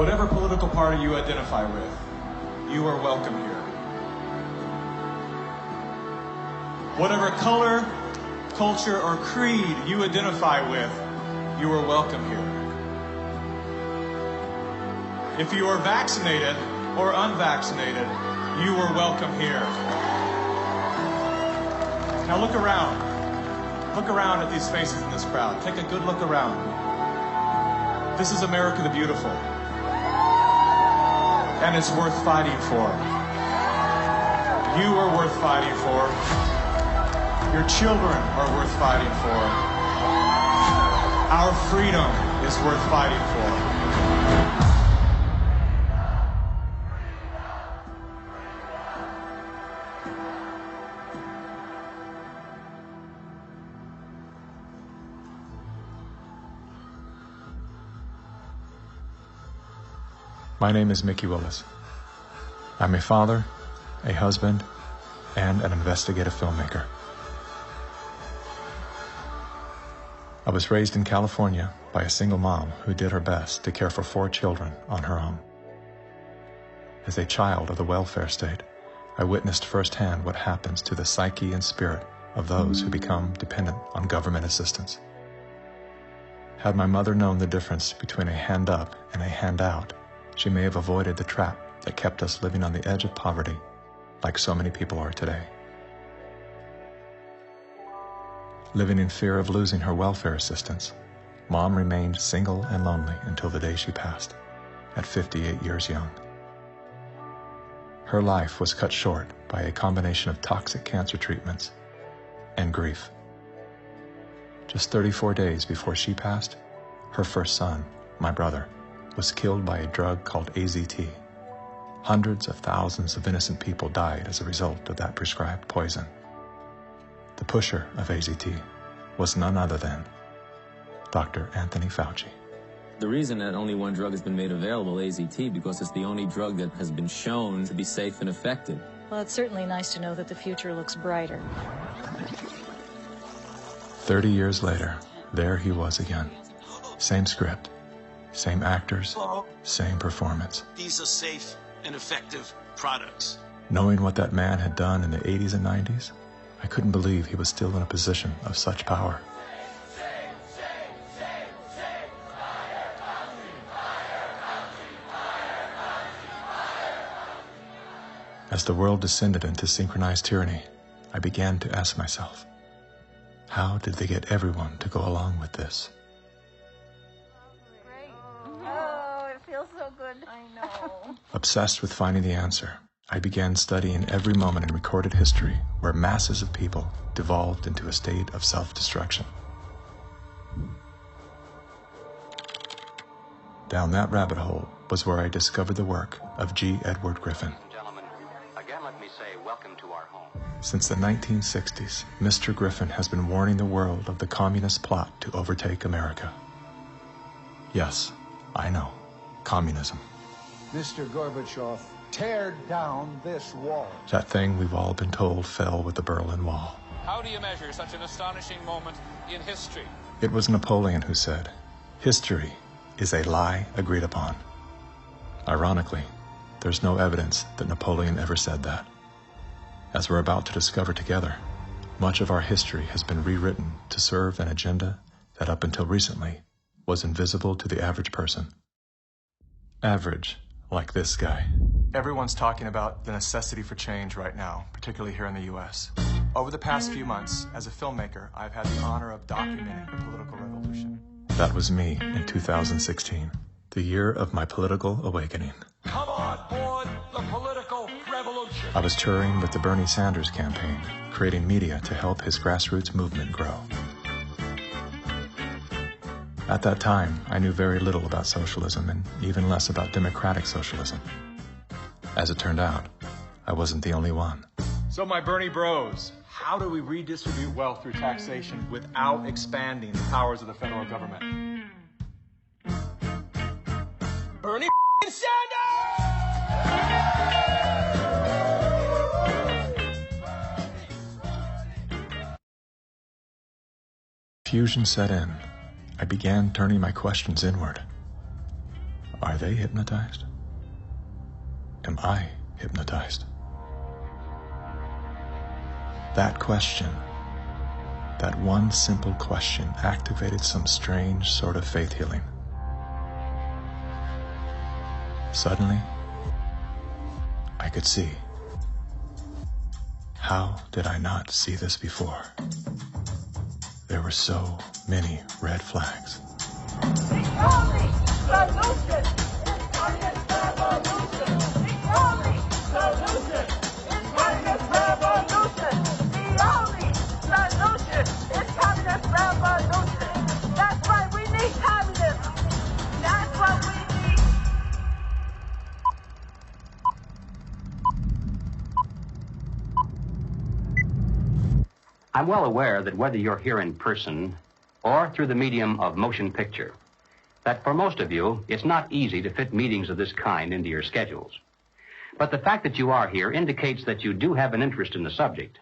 Whatever political party you identify with, you are welcome here. Whatever color, culture, or creed you identify with, you are welcome here. If you are vaccinated or unvaccinated, you are welcome here. Now look around. Look around at these faces in this crowd. Take a good look around. This is America the Beautiful. And it's worth fighting for. You are worth fighting for. Your children are worth fighting for. Our freedom is worth fighting for. My name is Mickey Willis. I'm a father, a husband, and an investigative filmmaker. I was raised in California by a single mom who did her best to care for 4 children on her own. As a child of the welfare state, I witnessed firsthand what happens to the psyche and spirit of those who become dependent on government assistance. Had my mother known the difference between a hand up and a handout, she may have avoided the trap that kept us living on the edge of poverty, like so many people are today. Living in fear of losing her welfare assistance, Mom remained single and lonely until the day she passed, at 58 years young. Her life was cut short by a combination of toxic cancer treatments and grief. Just 34 days before she passed, her first son, my brother, was killed by a drug called AZT. Hundreds of thousands of innocent people died as a result of that prescribed poison. The pusher of AZT was none other than Dr. Anthony Fauci. The reason that only one drug has been made available, AZT, because it's the only drug that has been shown to be safe and effective. Well, it's certainly nice to know that the future looks brighter. 30 years later, there he was again. Same script, same actors, same performance. These are safe and effective products. Knowing what that man had done in the 80s and 90s, I couldn't believe he was still in a position of such power. As the world descended into synchronized tyranny, I began to ask myself, how did they get everyone to go along with this? So good. I know. Obsessed with finding the answer, I began studying every moment in recorded history where masses of people devolved into a state of self-destruction. Down that rabbit hole was where I discovered the work of G. Edward Griffin. Gentlemen, again let me say welcome to our home. Since the 1960s, Mr. Griffin has been warning the world of the communist plot to overtake America. Yes, I know. Communism. Mr. Gorbachev, tear down this wall. That thing we've all been told fell with the Berlin Wall. How do you measure such an astonishing moment in history? It was Napoleon who said, "History is a lie agreed upon." Ironically, there's no evidence that Napoleon ever said that. As we're about to discover together, much of our history has been rewritten to serve an agenda that up until recently was invisible to the average person. Average, like this guy. Everyone's talking about the necessity for change right now, particularly here in the U.S. Over the past few months, as a filmmaker, I've had the honor of documenting the political revolution. That was me in 2016, the year of my political awakening. Come on board the political revolution. I was touring with the Bernie Sanders campaign, creating media to help his grassroots movement grow. At that time, I knew very little about socialism and even less about democratic socialism. As it turned out, I wasn't the only one. So my Bernie bros, how do we redistribute wealth through taxation without expanding the powers of the federal government? Bernie Sanders! Fusion set in. I began turning my questions inward. Are they hypnotized? Am I hypnotized? That question, that one simple question, activated some strange sort of faith healing. Suddenly, I could see. How did I not see this before? There were so many red flags. The only solution is communist revolution. The only solution is communist revolution. The only solution is communist revolution. That's why we need communism. That's what we need. I'm well aware that whether you're here in person or through the medium of motion picture, that for most of you, it's not easy to fit meetings of this kind into your schedules. But the fact that you are here indicates that you do have an interest in the subject.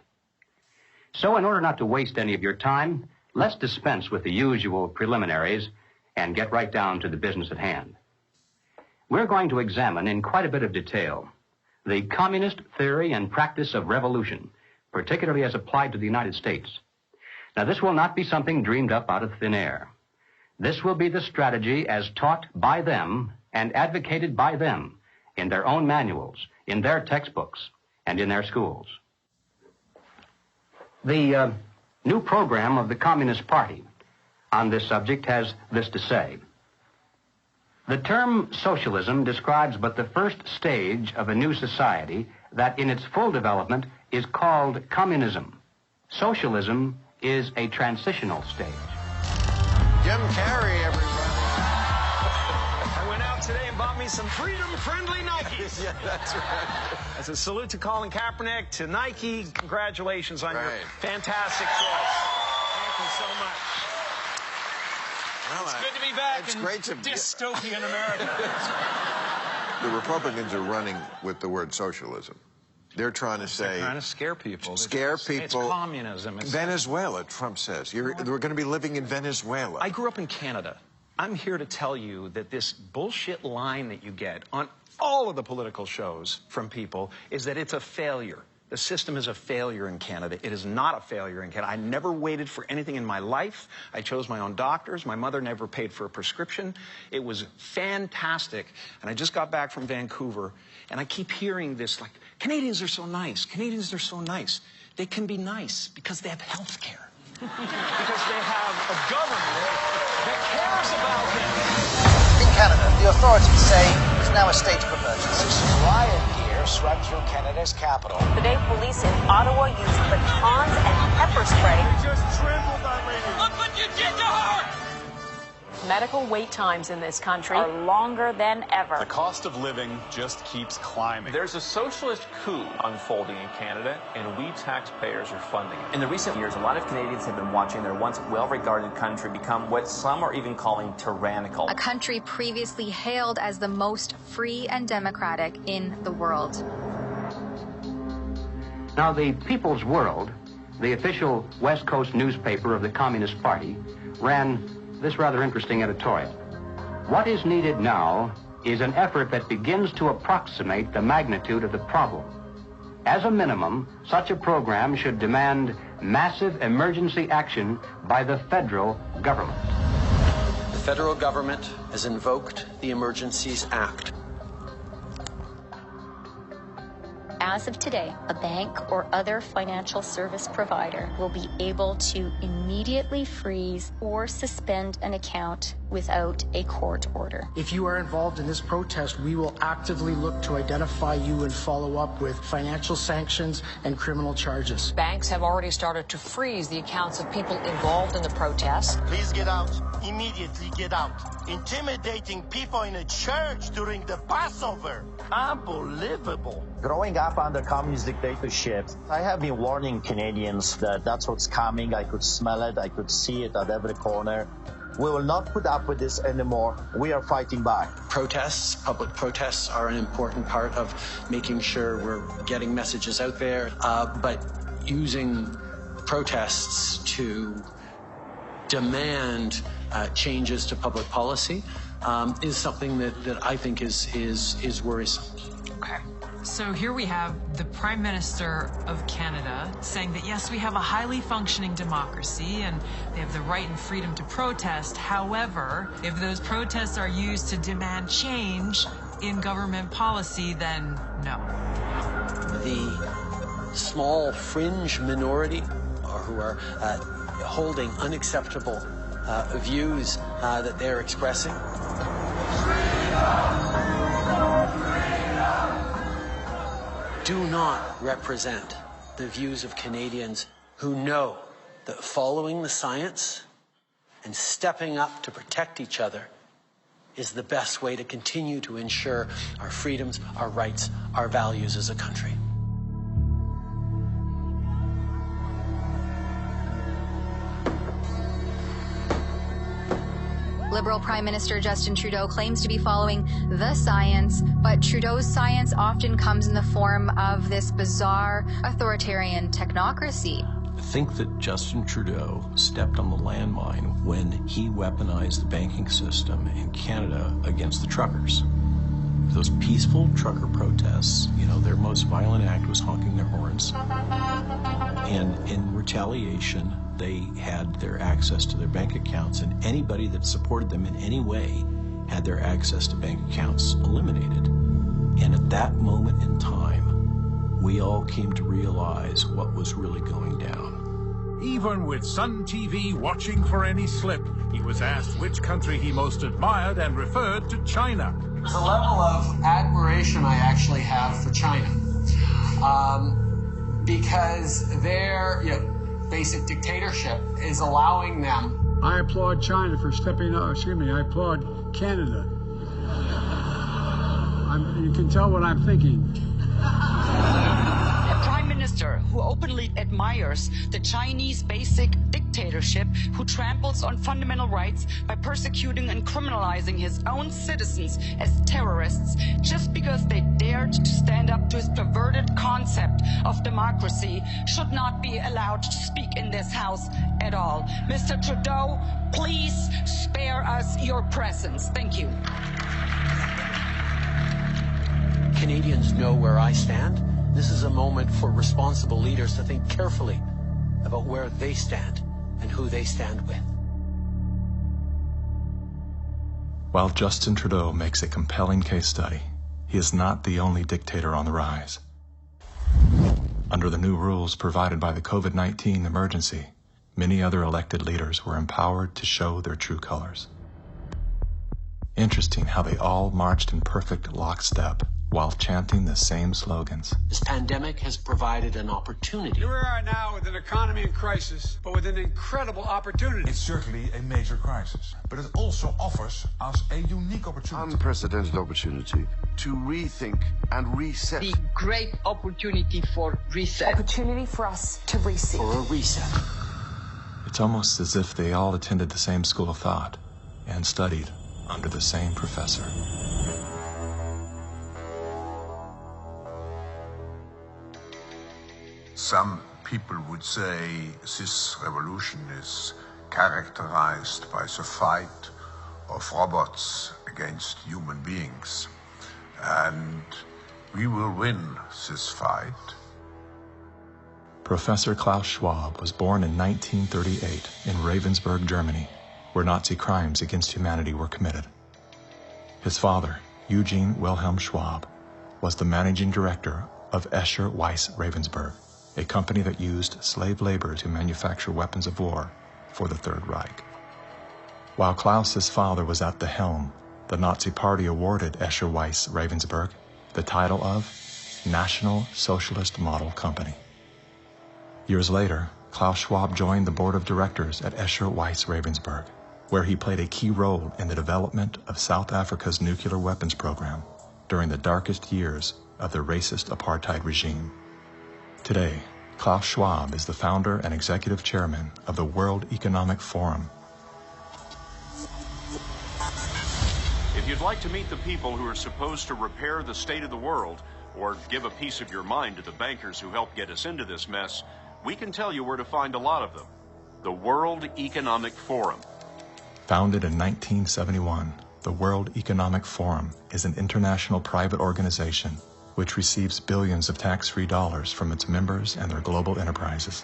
So in order not to waste any of your time, let's dispense with the usual preliminaries and get right down to the business at hand. We're going to examine in quite a bit of detail the communist theory and practice of revolution, particularly as applied to the United States. Now, this will not be something dreamed up out of thin air. This will be the strategy as taught by them and advocated by them in their own manuals, in their textbooks, and in their schools. The new program of the Communist Party on this subject has this to say. The term socialism describes but the first stage of a new society that in its full development is called communism. Socialism is a transitional stage. Jim Carrey, everybody. I went out today and bought me some freedom-friendly Nikes. Yeah, that's right. As a salute to Colin Kaepernick, to Nike, congratulations on your fantastic choice. Thank you so much. Well, it's good to be back it's in great to dystopian America. The Republicans are running with the word socialism. They're trying to say... They're trying to scare people. Scare people. It's communism. It's Venezuela, Trump says. We're going to be living in Venezuela. I grew up in Canada. I'm here to tell you that this bullshit line that you get on all of the political shows from people is that it's a failure. The system is a failure in Canada. It is not a failure in Canada. I never waited for anything in my life. I chose my own doctors. My mother never paid for a prescription. It was fantastic. And I just got back from Vancouver, and I keep hearing this, like, Canadians are so nice. Canadians are so nice. They can be nice because they have health care. Because they have a government that cares about them. In Canada, the authorities say it's now a state of emergency. Riot gear swept through Canada's capital. Today, police in Ottawa used batons and pepper spray. They just trampled on me. Look what you did to her! Medical wait times in this country are longer than ever. The cost of living just keeps climbing. There's a socialist coup unfolding in Canada, and we taxpayers are funding it. In the recent years, a lot of Canadians have been watching their once well-regarded country become what some are even calling tyrannical. A country previously hailed as the most free and democratic in the world. Now, the People's World, the official West Coast newspaper of the Communist Party, ran this rather interesting editorial. What is needed now is an effort that begins to approximate the magnitude of the problem. As a minimum, such a program should demand massive emergency action by the federal government. The federal government has invoked the Emergencies Act. As of today, a bank or other financial service provider will be able to immediately freeze or suspend an account without a court order. If you are involved in this protest, we will actively look to identify you and follow up with financial sanctions and criminal charges. Banks have already started to freeze the accounts of people involved in the protests. Please get out. Immediately get out. Intimidating people in a church during the Passover. Unbelievable. Growing up under communist dictatorship, I have been warning Canadians that that's what's coming. I could smell it. I could see it at every corner. We will not put up with this anymore. We are fighting back. Protests, public protests, are an important part of making sure we're getting messages out there. But using protests to demand changes to public policy is something that I think is worrisome. Okay. So here we have the Prime Minister of Canada saying that, yes, we have a highly functioning democracy and they have the right and freedom to protest. However, if those protests are used to demand change in government policy, then no. The small fringe minority who are holding unacceptable views that they're expressing. Do not represent the views of Canadians who know that following the science and stepping up to protect each other is the best way to continue to ensure our freedoms, our rights, our values as a country. Liberal Prime Minister Justin Trudeau claims to be following the science, but Trudeau's science often comes in the form of this bizarre authoritarian technocracy. I think that Justin Trudeau stepped on the landmine when he weaponized the banking system in Canada against the truckers. Those peaceful trucker protests, you know, their most violent act was honking their horns. And in retaliation, they had their access to their bank accounts, and anybody that supported them in any way had their access to bank accounts eliminated. And at that moment in time, we all came to realize what was really going down. Even with Sun TV watching for any slip, he was asked which country he most admired and referred to China. The level of admiration I actually have for China, because their basic dictatorship is allowing them. I applaud China for stepping up. Excuse me, I applaud Canada. You can tell what I'm thinking. A prime minister who openly admires the Chinese basic dictatorship, who tramples on fundamental rights by persecuting and criminalizing his own citizens as terrorists just because they dared to stand up to his perverted concept of democracy, should not be allowed to speak in this House at all. Mr. Trudeau, please spare us your presence. Thank you. Canadians know where I stand. This is a moment for responsible leaders to think carefully about where they stand and who they stand with. While Justin Trudeau makes a compelling case study, he is not the only dictator on the rise. Under the new rules provided by the COVID-19 emergency, many other elected leaders were empowered to show their true colors. Interesting how they all marched in perfect lockstep while chanting the same slogans. This pandemic has provided an opportunity. Here we are now with an economy in crisis, but with an incredible opportunity. It's certainly a major crisis, but it also offers us a unique opportunity. Unprecedented opportunity to rethink and reset. The great opportunity for reset. Opportunity for us to reset. For a reset. It's almost as if they all attended the same school of thought and studied under the same professor. Some people would say this revolution is characterized by the fight of robots against human beings. And we will win this fight. Professor Klaus Schwab was born in 1938 in Ravensburg, Germany, where Nazi crimes against humanity were committed. His father, Eugene Wilhelm Schwab, was the managing director of Escher Weiss Ravensburg, a company that used slave labor to manufacture weapons of war for the Third Reich. While Klaus's father was at the helm, the Nazi Party awarded Escher Weiss Ravensburg the title of National Socialist Model Company. Years later, Klaus Schwab joined the board of directors at Escher Weiss Ravensburg, where he played a key role in the development of South Africa's nuclear weapons program during the darkest years of the racist apartheid regime. Today, Klaus Schwab is the founder and executive chairman of the World Economic Forum. If you'd like to meet the people who are supposed to repair the state of the world, or give a piece of your mind to the bankers who helped get us into this mess, we can tell you where to find a lot of them. The World Economic Forum. Founded in 1971, The World Economic Forum is an international private organization which receives billions of tax-free dollars from its members and their global enterprises.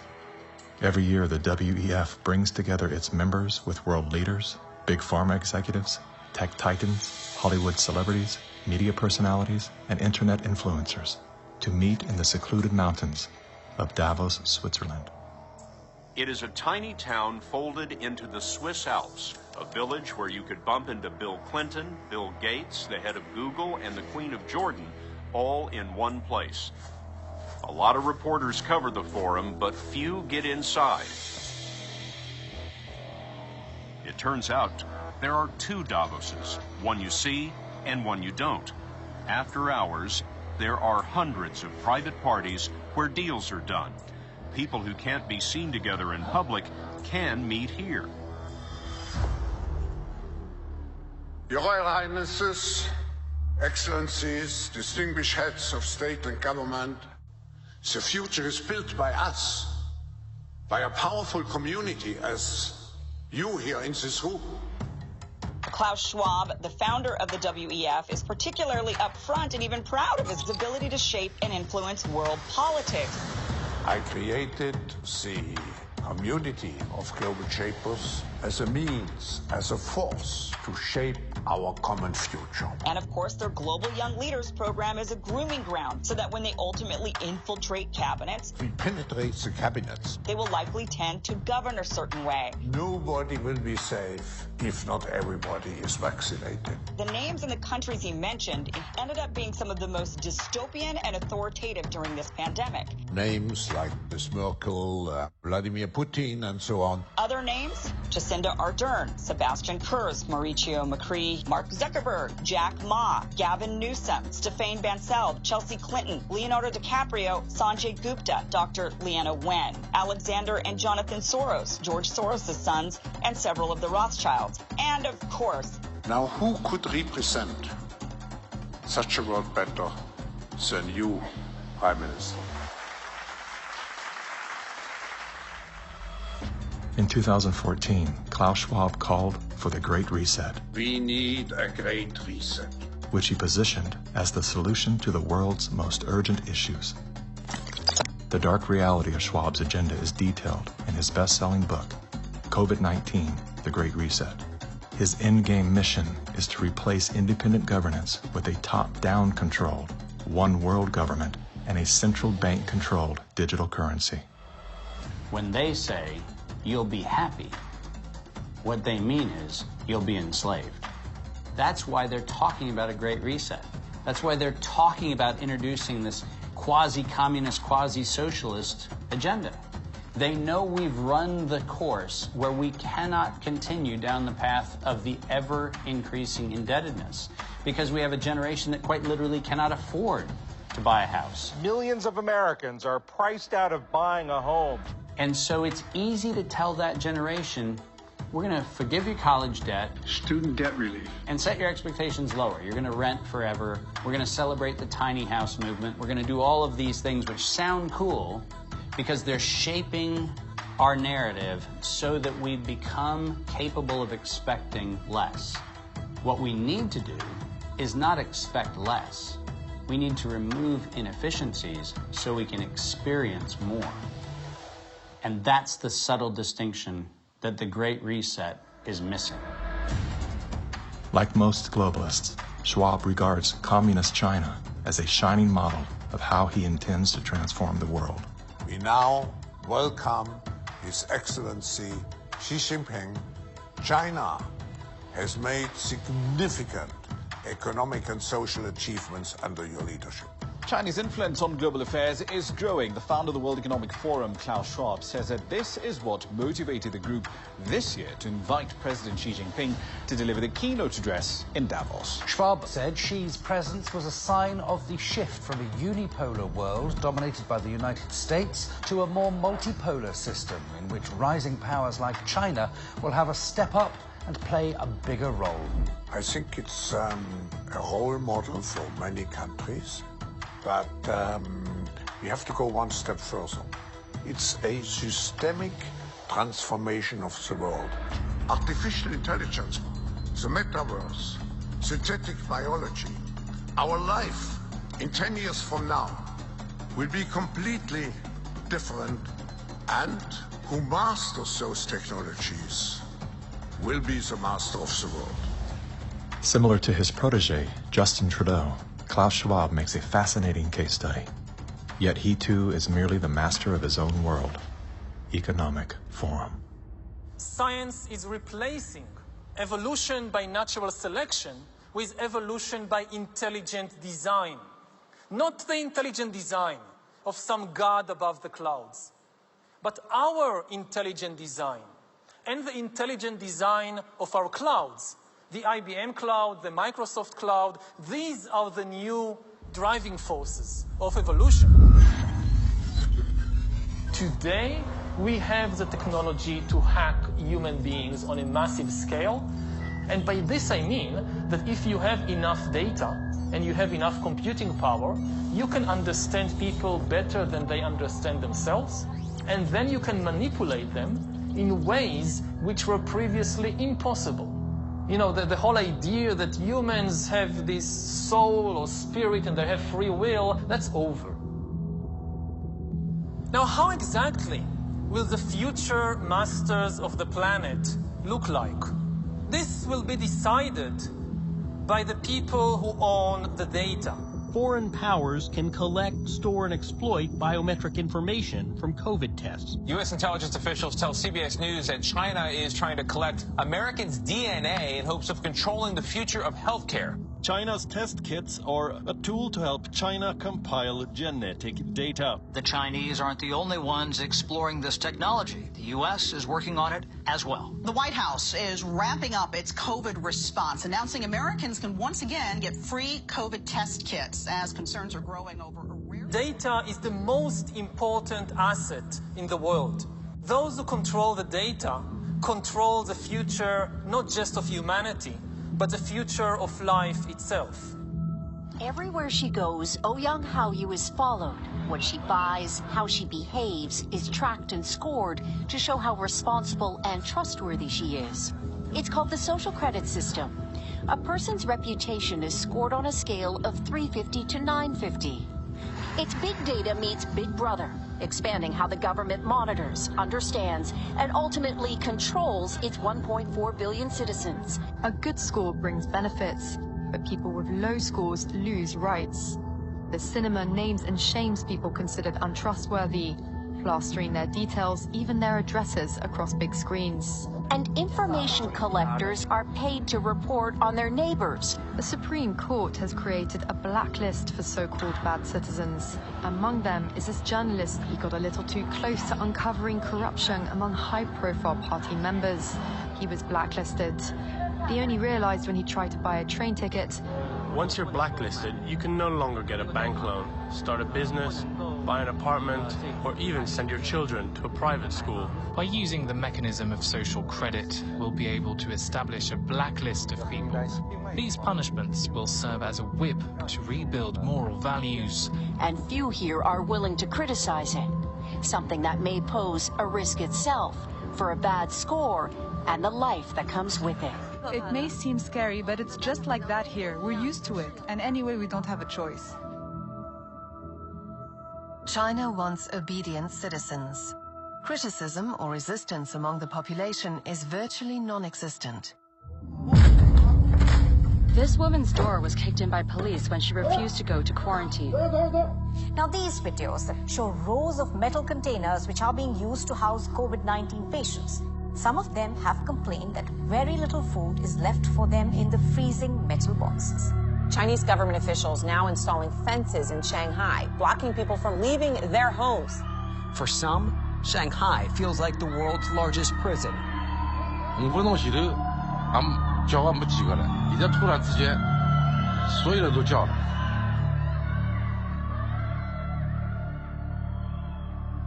Every year, the WEF brings together its members with world leaders, big pharma executives, tech titans, Hollywood celebrities, media personalities, and internet influencers to meet in the secluded mountains of Davos, Switzerland. It is a tiny town folded into the Swiss Alps, a village where you could bump into Bill Clinton, Bill Gates, the head of Google, and the Queen of Jordan, all in one place. A lot of reporters cover the forum, but few get inside. It turns out there are two Davoses, one you see and one you don't. After hours, there are hundreds of private parties where deals are done. People who can't be seen together in public can meet here. Your Royal Highnesses, Excellencies, distinguished heads of state and government, the future is built by us, by a powerful community as you here in this room. Klaus Schwab, the founder of the WEF, is particularly upfront and even proud of his ability to shape and influence world politics. I created the community of global shapers as a means, as a force to shape our common future. And of course, their Global Young Leaders program is a grooming ground so that when they ultimately infiltrate cabinets, We penetrate the cabinets. they will likely tend to govern a certain way. Nobody will be safe if not everybody is vaccinated. The names and the countries he mentioned ended up being some of the most dystopian and authoritative during this pandemic. Names like Ms. Merkel, Vladimir Putin, and so on. Other names? Jacinda Ardern, Sebastian Kurz, Mauricio Macri, Mark Zuckerberg, Jack Ma, Gavin Newsom, Stéphane Bancel, Chelsea Clinton, Leonardo DiCaprio, Sanjay Gupta, Dr. Leana Wen, Alexander and Jonathan Soros, George Soros' sons, and several of the Rothschilds. And of course, Now, who could represent such a world better than you, Prime Minister? In 2014, Klaus Schwab called for the Great Reset, We need a great reset. which he positioned as the solution to the world's most urgent issues. The dark reality of Schwab's agenda is detailed in his best-selling book, COVID-19, The Great Reset. His endgame mission is to replace independent governance with a top-down controlled, one world government and a central bank-controlled digital currency. When they say, you'll be happy, what they mean is, you'll be enslaved. That's why they're talking about a great reset. That's why they're talking about introducing this quasi-communist, quasi-socialist agenda. They know we've run the course where we cannot continue down the path of the ever-increasing indebtedness because we have a generation that quite literally cannot afford to buy a house. Millions of Americans are priced out of buying a home. And so it's easy to tell that generation, we're going to forgive your college debt, Student debt relief, and set your expectations lower. You're going to rent forever. We're going to celebrate the tiny house movement. We're going to do all of these things which sound cool because they're shaping our narrative so that we become capable of expecting less. What we need to do is not expect less. We need to remove inefficiencies so we can experience more. And that's the subtle distinction that the Great Reset is missing. Like most globalists, Schwab regards communist China as a shining model of how he intends to transform the world. We now welcome His Excellency Xi Jinping. China has made significant economic and social achievements under your leadership. Chinese influence on global affairs is growing. The founder of the World Economic Forum, Klaus Schwab, says that this is what motivated the group this year to invite President Xi Jinping to deliver the keynote address in Davos. Schwab said Xi's presence was a sign of the shift from a unipolar world dominated by the United States to a more multipolar system in which rising powers like China will have a step up and play a bigger role. I think it's a role model for many countries, but we have to go one step further. It's a systemic transformation of the world. Artificial intelligence, the metaverse, synthetic biology, our life in 10 years from now will be completely different, and who masters those technologies will be the master of the world. Similar to his protege, Justin Trudeau, Klaus Schwab makes a fascinating case study. Yet he too is merely the master of his own world. Economic Forum. Science is replacing evolution by natural selection with evolution by intelligent design. Not the intelligent design of some god above the clouds, but our intelligent design and the intelligent design of our clouds. The IBM cloud, the Microsoft cloud, these are the new driving forces of evolution. Today, we have the technology to hack human beings on a massive scale. And by this I mean that if you have enough data and you have enough computing power, you can understand people better than they understand themselves. And then you can manipulate them in ways which were previously impossible. You know, the whole idea that humans have this soul or spirit and they have free will, that's over. Now, how exactly will the future masters of the planet look like? This will be decided by the people who own the data. Foreign powers can collect, store, and exploit biometric information from COVID tests. U.S. intelligence officials tell CBS News that China is trying to collect Americans' DNA in hopes of controlling the future of healthcare. China's test kits are a tool to help China compile genetic data. The Chinese aren't the only ones exploring this technology. The U.S. is working on it as well. The White House is ramping up its COVID response, announcing Americans can once again get free COVID test kits as concerns are growing over a rare... Data is the most important asset in the world. Those who control the data control the future not just of humanity, but the future of life itself. Everywhere she goes, Ouyang Haoyu is followed. What she buys, how she behaves, is tracked and scored to show how responsible and trustworthy she is. It's called the social credit system. A person's reputation is scored on a scale of 350 to 950. It's big data meets Big Brother, expanding how the government monitors, understands, and ultimately controls its 1.4 billion citizens. A good score brings benefits, but people with low scores lose rights. The cinema names and shames people considered untrustworthy, plastering their details, even their addresses, across big screens. And information collectors are paid to report on their neighbors. The Supreme Court has created a blacklist for so-called bad citizens. Among them is this journalist who got a little too close to uncovering corruption among high-profile party members. He was blacklisted. He only realized when he tried to buy a train ticket. Once you're blacklisted, you can no longer get a bank loan, start a business, buy an apartment, or even send your children to a private school. By using the mechanism of social credit, we'll be able to establish a blacklist of people. These punishments will serve as a whip to rebuild moral values. And few here are willing to criticize it, something that may pose a risk itself for a bad score and the life that comes with it. It may seem scary, but it's just like that here. We're used to it, and anyway, we don't have a choice. China wants obedient citizens. Criticism or resistance among the population is virtually non-existent. This woman's door was kicked in by police when she refused to go to quarantine. Now these videos show rows of metal containers which are being used to house COVID-19 patients. Some of them have complained that very little food is left for them in the freezing metal boxes. Chinese government officials now installing fences in Shanghai, blocking people from leaving their homes. For some, Shanghai feels like the world's largest prison.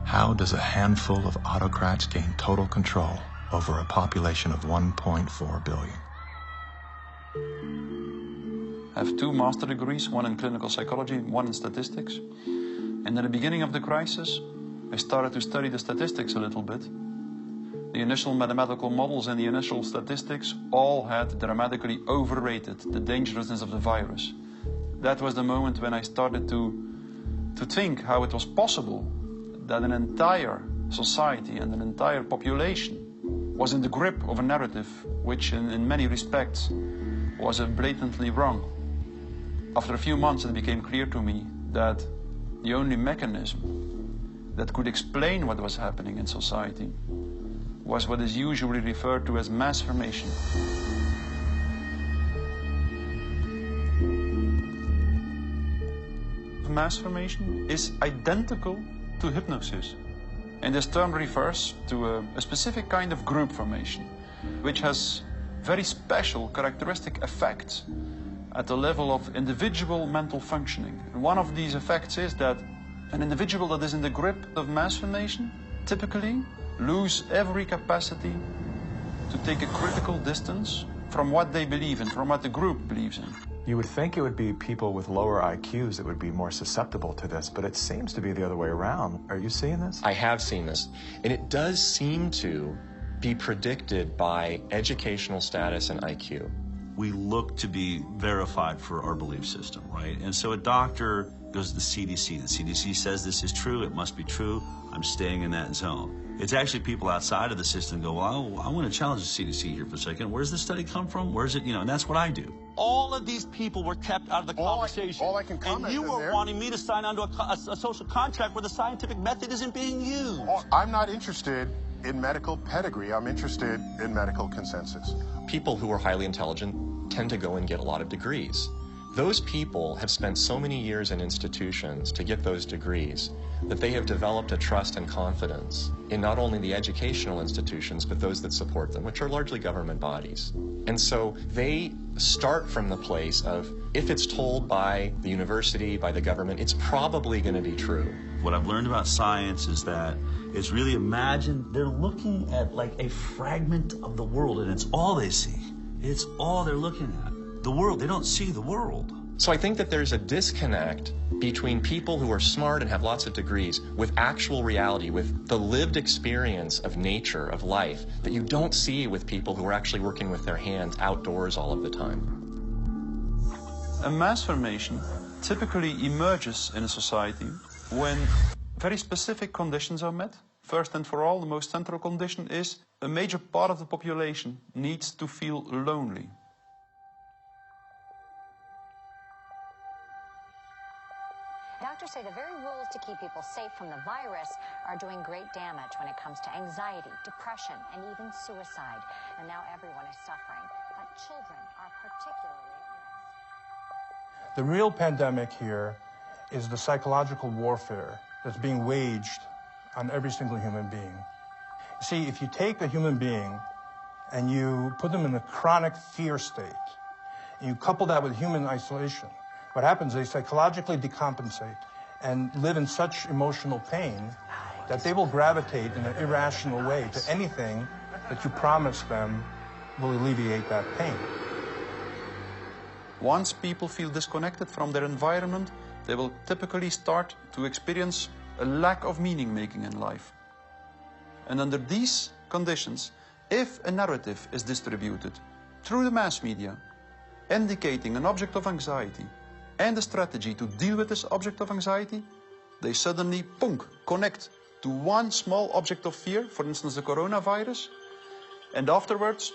How does a handful of autocrats gain total control over a population of 1.4 billion? I have 2 master degrees, one in clinical psychology, one in statistics. And at the beginning of the crisis, I started to study the statistics a little bit. The initial mathematical models and the initial statistics all had dramatically overrated the dangerousness of the virus. That was the moment when I started to think how it was possible that an entire society and an entire population was in the grip of a narrative which in many respects was blatantly wrong. After a few months it became clear to me that the only mechanism that could explain what was happening in society was what is usually referred to as mass formation. Mass formation is identical to hypnosis. And this term refers to a specific kind of group formation, which has very special characteristic effects at the level of individual mental functioning. And one of these effects is that an individual that is in the grip of mass formation typically lose every capacity to take a critical distance from what they believe in, from what the group believes in. You would think it would be people with lower IQs that would be more susceptible to this, but it seems to be the other way around. Are you seeing this? I have seen this, and it does seem to be predicted by educational status and IQ. We look to be verified for our belief system, right? And so a doctor goes to the CDC. The CDC says this is true, it must be true, I'm staying in that zone. It's actually people outside of the system go, well, I want to challenge the CDC here for a second. Where's this study come from? Where's it, and that's what I do. All of these people were kept out of the conversation. All I can comment and you were wanting me to sign onto a social contract where the scientific method isn't being used. I'm not interested in medical pedigree. I'm interested in medical consensus. People who are highly intelligent tend to go and get a lot of degrees. Those people have spent so many years in institutions to get those degrees that they have developed a trust and confidence in not only the educational institutions, but those that support them, which are largely government bodies. And so they start from the place of, if it's told by the university, by the government, it's probably going to be true. What I've learned about science is that it's really, imagine they're looking at like a fragment of the world, and it's all they see. It's all they're looking at. The world, they don't see the world. So I think that there's a disconnect between people who are smart and have lots of degrees with actual reality, with the lived experience of nature, of life, that you don't see with people who are actually working with their hands outdoors all of the time. A mass formation typically emerges in a society when very specific conditions are met. First and for all, the most central condition is a major part of the population needs to feel lonely. Doctors say the very rules to keep people safe from the virus are doing great damage when it comes to anxiety, depression, and even suicide. And now everyone is suffering, but children are particularly at risk. The real pandemic here is the psychological warfare that's being waged on every single human being. You see, if you take a human being and you put them in a chronic fear state, and you couple that with human isolation, what happens is they psychologically decompensate and live in such emotional pain that they will gravitate in an irrational way to anything that you promise them will alleviate that pain. Once people feel disconnected from their environment, they will typically start to experience a lack of meaning-making in life. And under these conditions, if a narrative is distributed through the mass media, indicating an object of anxiety, and a strategy to deal with this object of anxiety, they suddenly, punk, connect to one small object of fear, for instance the coronavirus, and afterwards,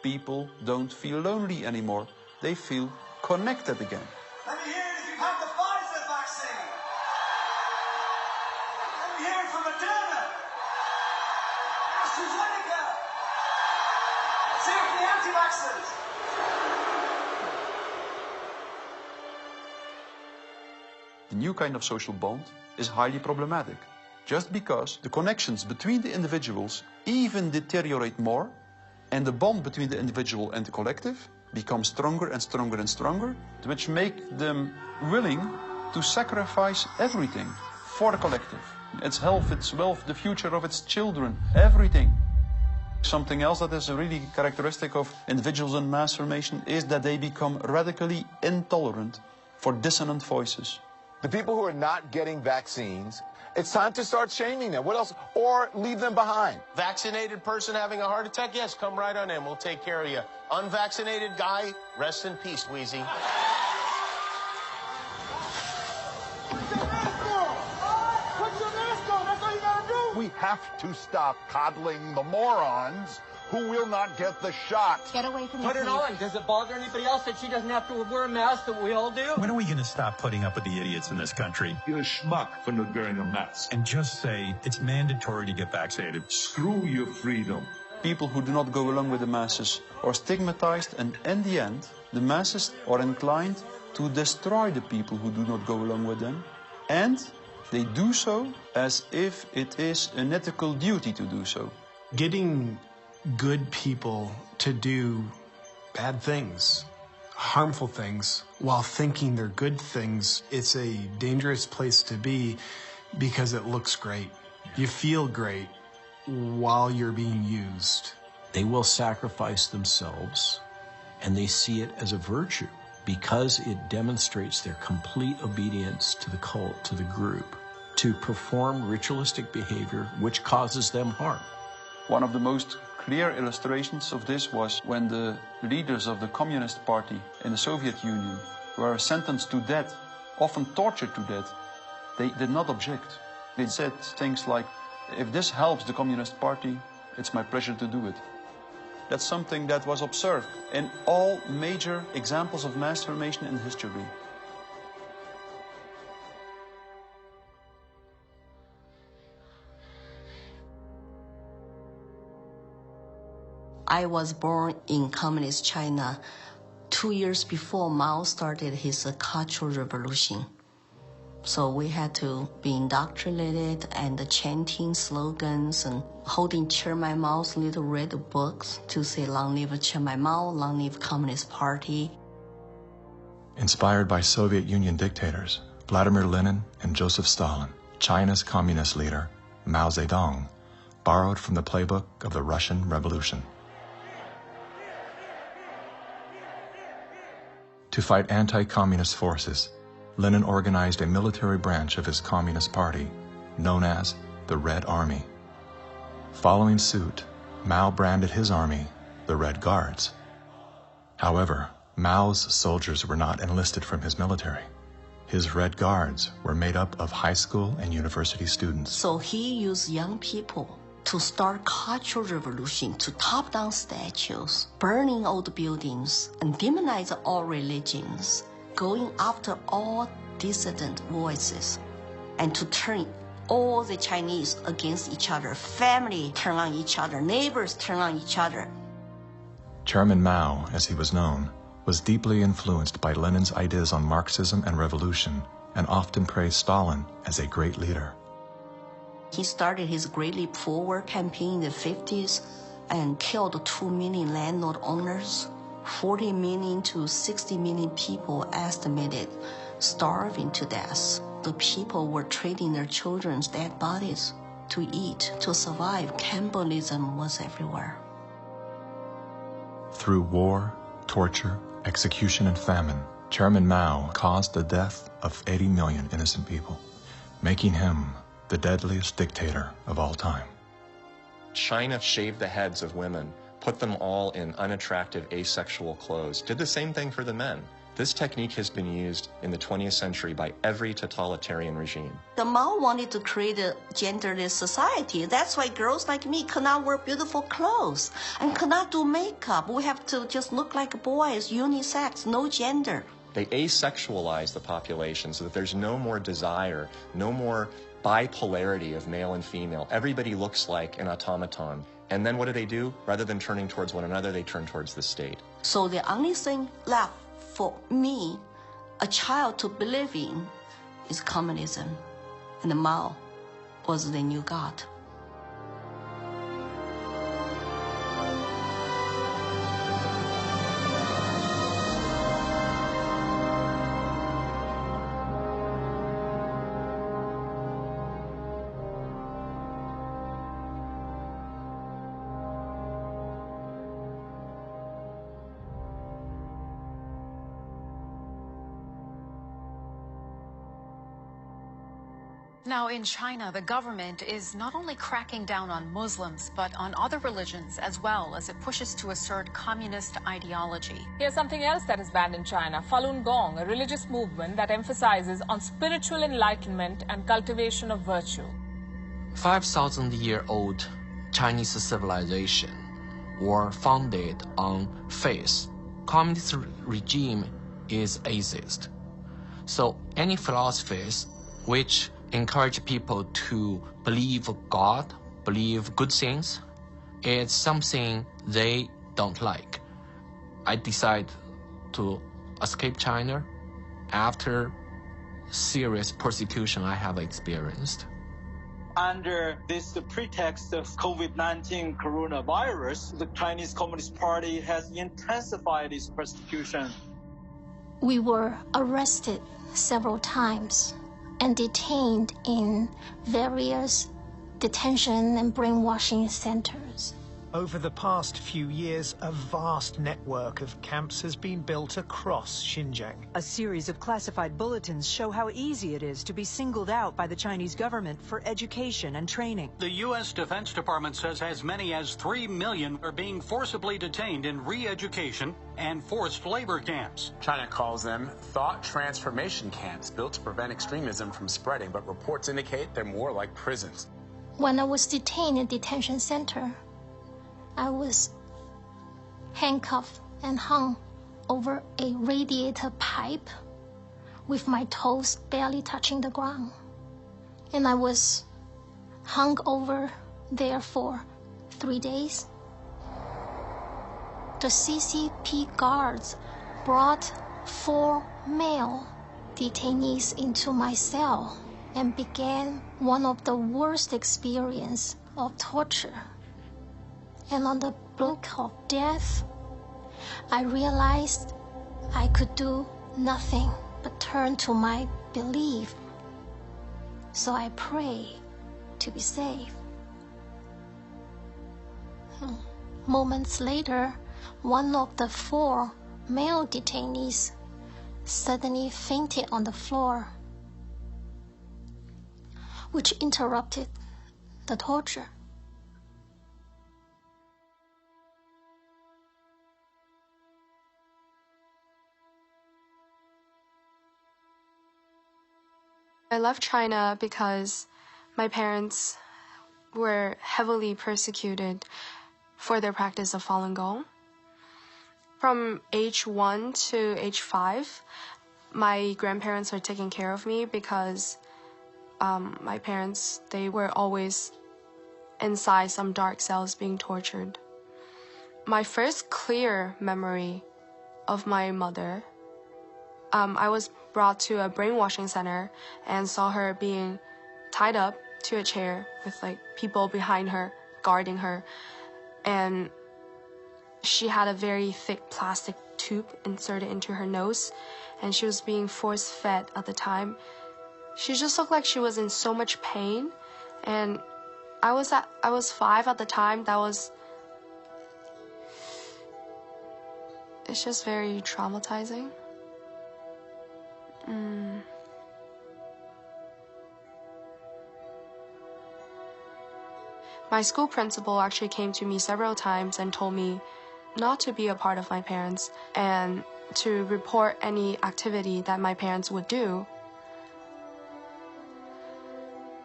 people don't feel lonely anymore. They feel connected again. Let me hear it if you've had the Pfizer vaccine. Let me hear it from Moderna, AstraZeneca. Let's hear it from the anti-vaxxers. The new kind of social bond is highly problematic, just because the connections between the individuals even deteriorate more, and the bond between the individual and the collective becomes stronger and stronger and stronger, which make them willing to sacrifice everything for the collective. Its health, its wealth, the future of its children, everything. Something else that is a really characteristic of individuals in mass formation is that they become radically intolerant for dissonant voices. The people who are not getting vaccines, it's time to start shaming them. What else? Or leave them behind. Vaccinated person having a heart attack? Yes, come right on in. We'll take care of you. Unvaccinated guy, rest in peace, Wheezy. We have to stop coddling the morons who will not get the shot. Get away from Put it on. Does it bother anybody else that she doesn't have to wear a mask that we all do? When are we going to stop putting up with the idiots in this country? You're a schmuck for not wearing a mask. And just say it's mandatory to get vaccinated. Screw your freedom. People who do not go along with the masses are stigmatized, and in the end, the masses are inclined to destroy the people who do not go along with them. And they do so as if it is an ethical duty to do so. Getting good people to do bad things, harmful things, while thinking they're good things, it's a dangerous place to be because it looks great. You feel great while you're being used. They will sacrifice themselves, and they see it as a virtue because it demonstrates their complete obedience to the cult, to the group, to perform ritualistic behavior which causes them harm. One of the most clear illustrations of this was when the leaders of the Communist Party in the Soviet Union were sentenced to death, often tortured to death. They did not object. They said things like, if this helps the Communist Party, it's my pleasure to do it. That's something that was observed in all major examples of mass formation in history. I was born in Communist China 2 years before Mao started his Cultural Revolution. So we had to be indoctrinated and chanting slogans and holding Chairman Mao's little red books to say, long live Chairman Mao, long live Communist Party. Inspired by Soviet Union dictators Vladimir Lenin and Joseph Stalin, China's communist leader, Mao Zedong, borrowed from the playbook of the Russian Revolution. To fight anti-communist forces, Lenin organized a military branch of his Communist Party, known as the Red Army. Following suit, Mao branded his army the Red Guards. However, Mao's soldiers were not enlisted from his military. His Red Guards were made up of high school and university students. So he used young people to start Cultural Revolution, to top down statues, burning old buildings, and demonize all religions, going after all dissident voices, and to turn all the Chinese against each other, family turn on each other, neighbors turn on each other. Chairman Mao, as he was known, was deeply influenced by Lenin's ideas on Marxism and revolution, and often praised Stalin as a great leader. He started his Great Leap Forward campaign in the 50s and killed 2 million landlord owners. 40 million to 60 million people estimated starving to death. The people were trading their children's dead bodies to eat, to survive. Cannibalism was everywhere. Through war, torture, execution, and famine, Chairman Mao caused the death of 80 million innocent people, making him the deadliest dictator of all time. China shaved the heads of women, put them all in unattractive asexual clothes, did the same thing for the men. This technique has been used in the 20th century by every totalitarian regime. The Mao wanted to create a genderless society. That's why girls like me could not wear beautiful clothes and could not do makeup. We have to just look like boys, unisex, no gender. They asexualize the population so that there's no more desire, no more bipolarity of male and female. Everybody looks like an automaton. And then what do? Rather than turning towards one another, they turn towards the state. So the only thing left for me, a child to believe in, is communism. And Mao was the new God. Now, in China, the government is not only cracking down on Muslims, but on other religions as well, as it pushes to assert communist ideology. Here's something else that is banned in China: Falun Gong, a religious movement that emphasizes on spiritual enlightenment and cultivation of virtue. 5,000-year-old Chinese civilization were founded on faith. Communist regime is atheist. So any philosophies which encourage people to believe God, believe good things, it's something they don't like. I decided to escape China after serious persecution I have experienced. Under this pretext of COVID-19 coronavirus, the Chinese Communist Party has intensified its persecution. We were arrested several times and detained in various detention and brainwashing centers. Over the past few years, a vast network of camps has been built across Xinjiang. A series of classified bulletins show how easy it is to be singled out by the Chinese government for education and training. The U.S. Defense Department says as many as 3 million are being forcibly detained in re-education and forced labor camps. China calls them thought transformation camps built to prevent extremism from spreading, but reports indicate they're more like prisons. When I was detained in a detention center, I was handcuffed and hung over a radiator pipe with my toes barely touching the ground. And I was hung over there for 3 days. The CCP guards brought 4 male detainees into my cell and began one of the worst experiences of torture. And on the brink of death, I realized I could do nothing but turn to my belief. So I prayed to be saved. Moments later, one of the 4 male detainees suddenly fainted on the floor, which interrupted the torture. I left China because my parents were heavily persecuted for their practice of Falun Gong. From age 1 to age 5, my grandparents are taking care of me because my parents, they were always inside some dark cells being tortured. My first clear memory of my mother, I was brought to a brainwashing center and saw her being tied up to a chair with like people behind her guarding her, and she had a very thick plastic tube inserted into her nose, and she was being force-fed at the time. She just looked like she was in so much pain, and I was 5 at the time. It's just very traumatizing. My school principal actually came to me several times and told me not to be a part of my parents and to report any activity that my parents would do.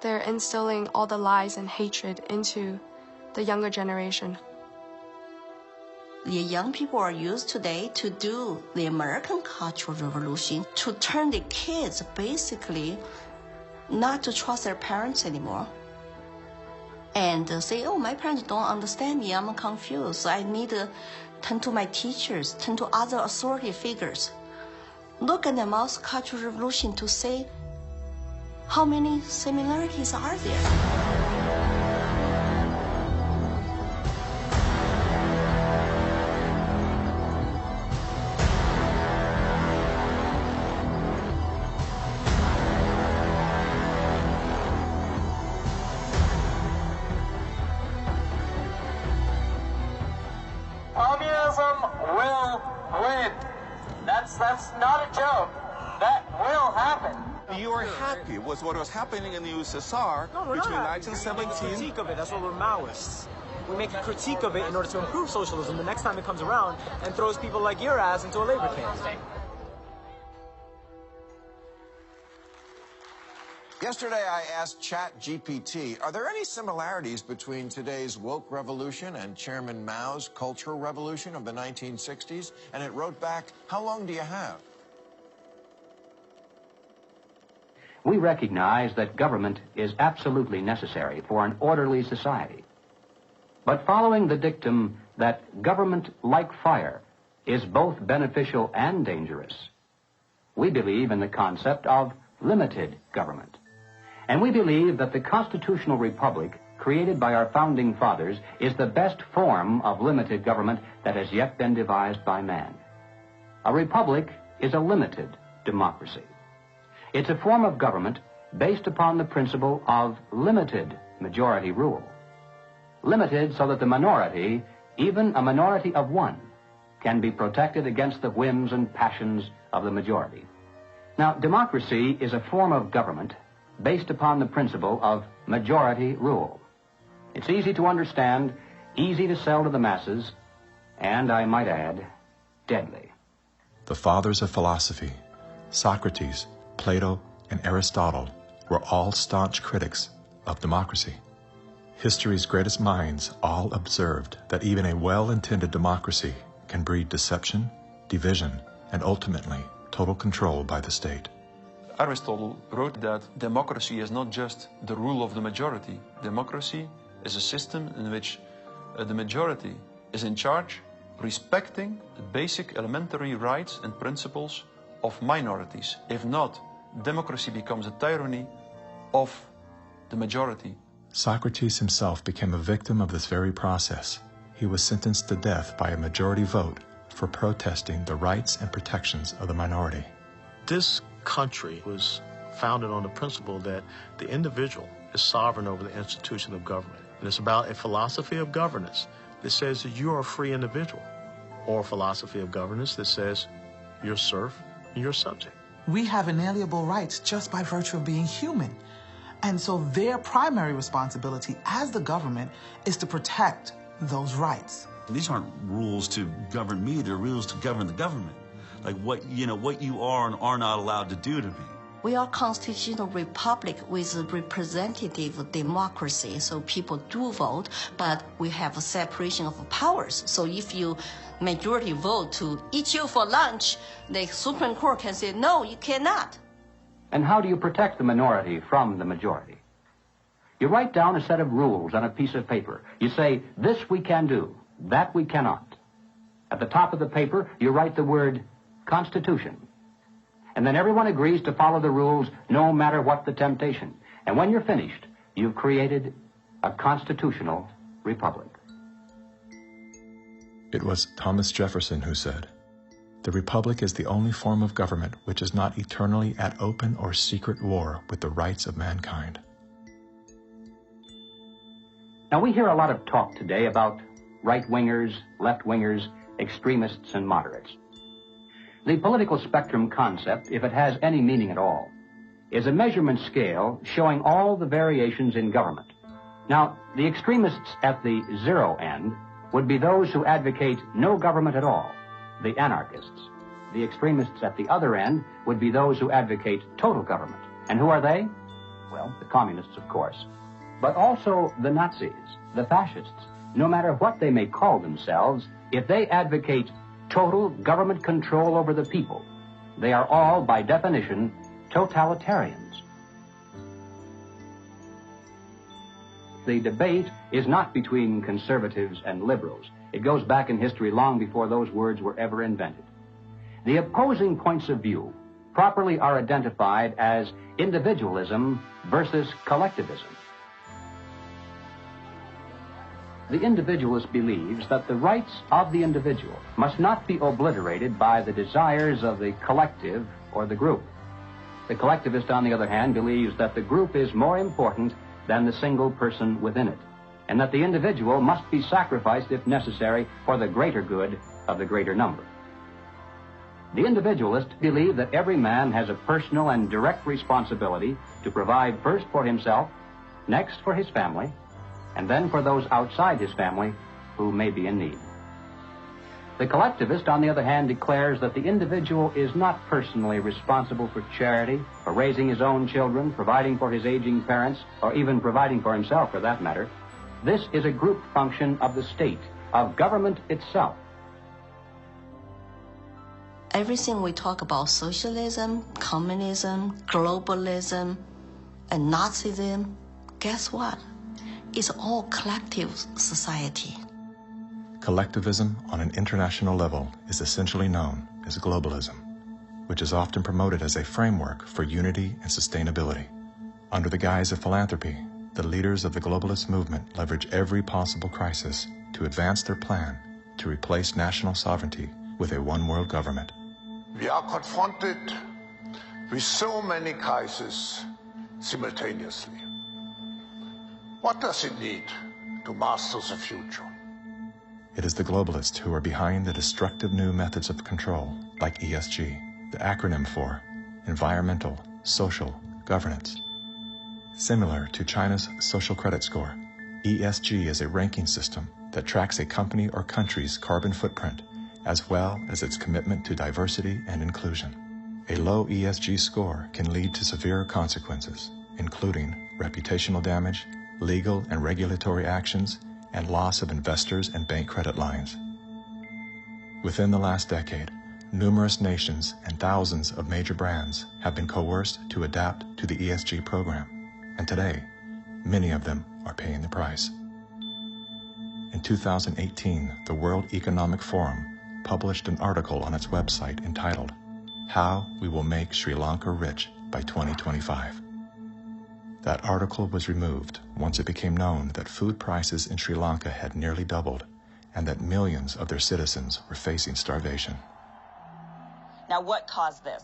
They're instilling all the lies and hatred into the younger generation. The young people are used today to do the American Cultural Revolution, to turn the kids basically not to trust their parents anymore. And say, oh, my parents don't understand me, I'm confused. I need to turn to my teachers, turn to other authority figures. Look at the Mao's Cultural Revolution to say how many similarities are there. Communism will win. That's not a joke. That will happen. You are happy with what was happening in the USSR between 1917... We make a critique of it. That's what we're Maoists. We make a critique of it in order to improve socialism the next time it comes around and throws people like your ass into a labor camp. Yesterday, I asked ChatGPT, are there any similarities between today's woke revolution and Chairman Mao's Cultural Revolution of the 1960s? And it wrote back, how long do you have? We recognize that government is absolutely necessary for an orderly society. But following the dictum that government, like fire, is both beneficial and dangerous, we believe in the concept of limited government. And we believe that the constitutional republic created by our founding fathers is the best form of limited government that has yet been devised by man. A republic is a limited democracy. It's a form of government based upon the principle of limited majority rule. Limited so that the minority, even a minority of one, can be protected against the whims and passions of the majority. Now, democracy is a form of government based upon the principle of majority rule. It's easy to understand, easy to sell to the masses, and, I might add, deadly. The fathers of philosophy, Socrates, Plato, and Aristotle, were all staunch critics of democracy. History's greatest minds all observed that even a well-intended democracy can breed deception, division, and ultimately total control by the state. Aristotle wrote that democracy is not just the rule of the majority. Democracy is a system in which the majority is in charge, respecting the basic elementary rights and principles of minorities. If not, democracy becomes a tyranny of the majority. Socrates himself became a victim of this very process. He was sentenced to death by a majority vote for protesting the rights and protections of the minority. This country was founded on the principle that the individual is sovereign over the institution of government. And it's about a philosophy of governance that says that you're a free individual, or a philosophy of governance that says you're serf and you're subject. We have inalienable rights just by virtue of being human. And so their primary responsibility as the government is to protect those rights. These aren't rules to govern me, they're rules to govern the government. Like what you are and are not allowed to do to me. We are a constitutional republic with a representative democracy, so people do vote, but we have a separation of powers. So if you majority vote to eat you for lunch, the Supreme Court can say, no, you cannot. And how do you protect the minority from the majority? You write down a set of rules on a piece of paper. You say, this we can do, that we cannot. At the top of the paper, you write the word Constitution. And then everyone agrees to follow the rules no matter what the temptation. And when you're finished, you've created a constitutional republic. It was Thomas Jefferson who said, "The republic is the only form of government which is not eternally at open or secret war with the rights of mankind." Now, we hear a lot of talk today about right-wingers, left-wingers, extremists, and moderates. The political spectrum concept, if it has any meaning at all, is a measurement scale showing all the variations in government. Now, the extremists at the zero end would be those who advocate no government at all, the anarchists. The extremists at the other end would be those who advocate total government. And who are they? Well, the communists, of course. But also the Nazis, the fascists. No matter what they may call themselves, if they advocate total government control over the people, they are all, by definition, totalitarians. The debate is not between conservatives and liberals. It goes back in history long before those words were ever invented. The opposing points of view properly are identified as individualism versus collectivism. The individualist believes that the rights of the individual must not be obliterated by the desires of the collective or the group. The collectivist, on the other hand, believes that the group is more important than the single person within it, and that the individual must be sacrificed, if necessary, for the greater good of the greater number. The individualists believe that every man has a personal and direct responsibility to provide first for himself, next for his family, and then for those outside his family who may be in need. The collectivist, on the other hand, declares that the individual is not personally responsible for charity, for raising his own children, providing for his aging parents, or even providing for himself, for that matter. This is a group function of the state, of government itself. Everything we talk about, socialism, communism, globalism, and Nazism, guess what? It's all collective society. Collectivism on an international level is essentially known as globalism, which is often promoted as a framework for unity and sustainability. Under the guise of philanthropy, the leaders of the globalist movement leverage every possible crisis to advance their plan to replace national sovereignty with a one-world government. We are confronted with so many crises simultaneously. What does it need to master the future? It is the globalists who are behind the destructive new methods of control, like ESG, the acronym for Environmental, Social, Governance. Similar to China's social credit score, ESG is a ranking system that tracks a company or country's carbon footprint, as well as its commitment to diversity and inclusion. A low ESG score can lead to severe consequences, including reputational damage, legal and regulatory actions, and loss of investors and bank credit lines. Within the last decade, numerous nations and thousands of major brands have been coerced to adapt to the ESG program, and today, many of them are paying the price. In 2018, the World Economic Forum published an article on its website entitled, "How We Will Make Sri Lanka Rich by 2025. That article was removed once it became known that food prices in Sri Lanka had nearly doubled and that millions of their citizens were facing starvation. Now, what caused this?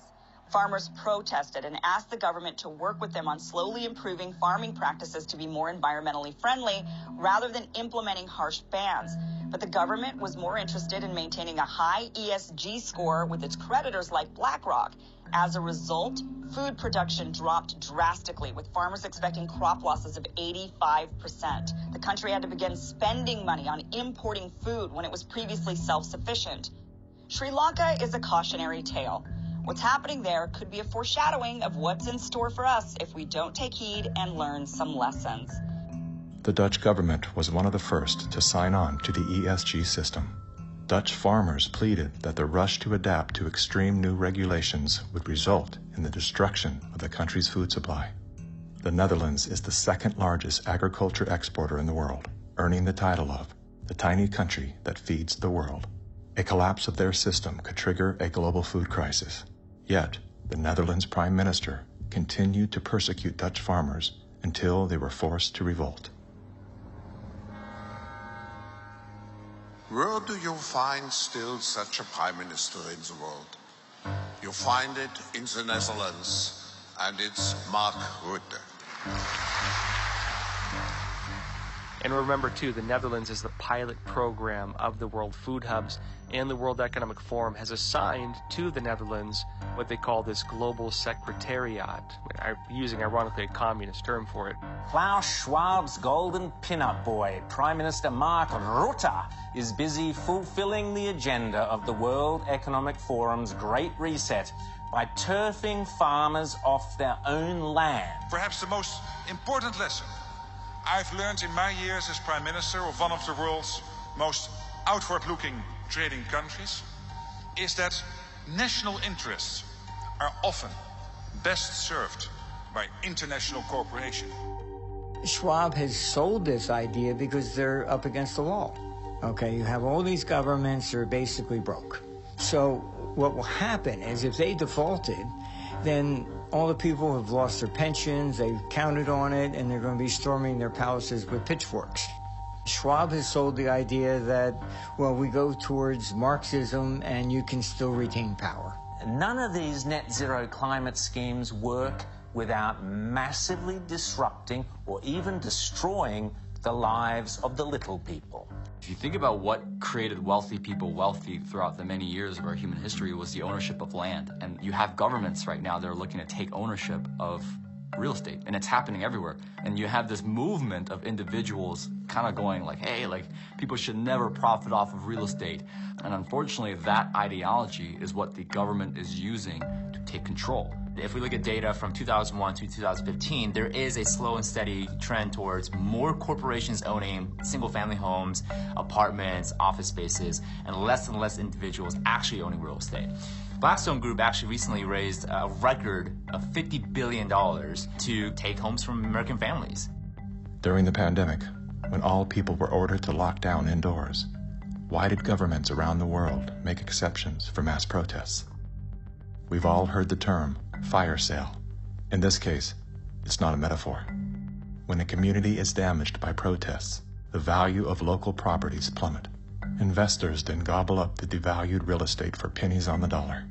Farmers protested and asked the government to work with them on slowly improving farming practices to be more environmentally friendly rather than implementing harsh bans. But the government was more interested in maintaining a high ESG score with its creditors like BlackRock. As a result, food production dropped drastically, with farmers expecting crop losses of 85%. The country had to begin spending money on importing food when it was previously self-sufficient. Sri Lanka is a cautionary tale. What's happening there could be a foreshadowing of what's in store for us if we don't take heed and learn some lessons. The Dutch government was one of the first to sign on to the ESG system. Dutch farmers pleaded that the rush to adapt to extreme new regulations would result in the destruction of the country's food supply. The Netherlands is the second largest agriculture exporter in the world, earning the title of the tiny country that feeds the world. A collapse of their system could trigger a global food crisis. Yet, the Netherlands Prime Minister continued to persecute Dutch farmers until they were forced to revolt. Where do you find still such a prime minister in the world? You find it in the Netherlands, and it's Mark Rutte. And remember, too, the Netherlands is the pilot program of the World Food Hubs, and the World Economic Forum has assigned to the Netherlands what they call this Global Secretariat, using, ironically, a communist term for it. Klaus Schwab's golden pin-up boy, Prime Minister Mark Rutte, is busy fulfilling the agenda of the World Economic Forum's Great Reset by turfing farmers off their own land. Perhaps the most important lesson I've learned in my years as Prime Minister of one of the world's most outward-looking trading countries is that national interests are often best served by international cooperation. Schwab has sold this idea because they're up against the wall. Okay, you have all these governments that are basically broke. So what will happen is if they defaulted, then all the people have lost their pensions, they've counted on it, and they're going to be storming their palaces with pitchforks. Schwab has sold the idea that, well, we go towards Marxism and you can still retain power. None of these net zero climate schemes work without massively disrupting or even destroying the lives of the little people. If you think about what created wealthy people wealthy throughout the many years of our human history, was the ownership of land. And you have governments right now that are looking to take ownership of real estate, and it's happening everywhere. And you have this movement of individuals kind of going like, hey, like, people should never profit off of real estate. And unfortunately, that ideology is what the government is using to take control. If we look at data from 2001 to 2015, there is a slow and steady trend towards more corporations owning single-family homes, apartments, office spaces, and less individuals actually owning real estate. Blackstone Group actually recently raised a record of $50 billion to take homes from American families. During the pandemic, when all people were ordered to lock down indoors, why did governments around the world make exceptions for mass protests? We've all heard the term fire sale. In this case, it's not a metaphor. When a community is damaged by protests, the value of local properties plummet. Investors then gobble up the devalued real estate for pennies on the dollar.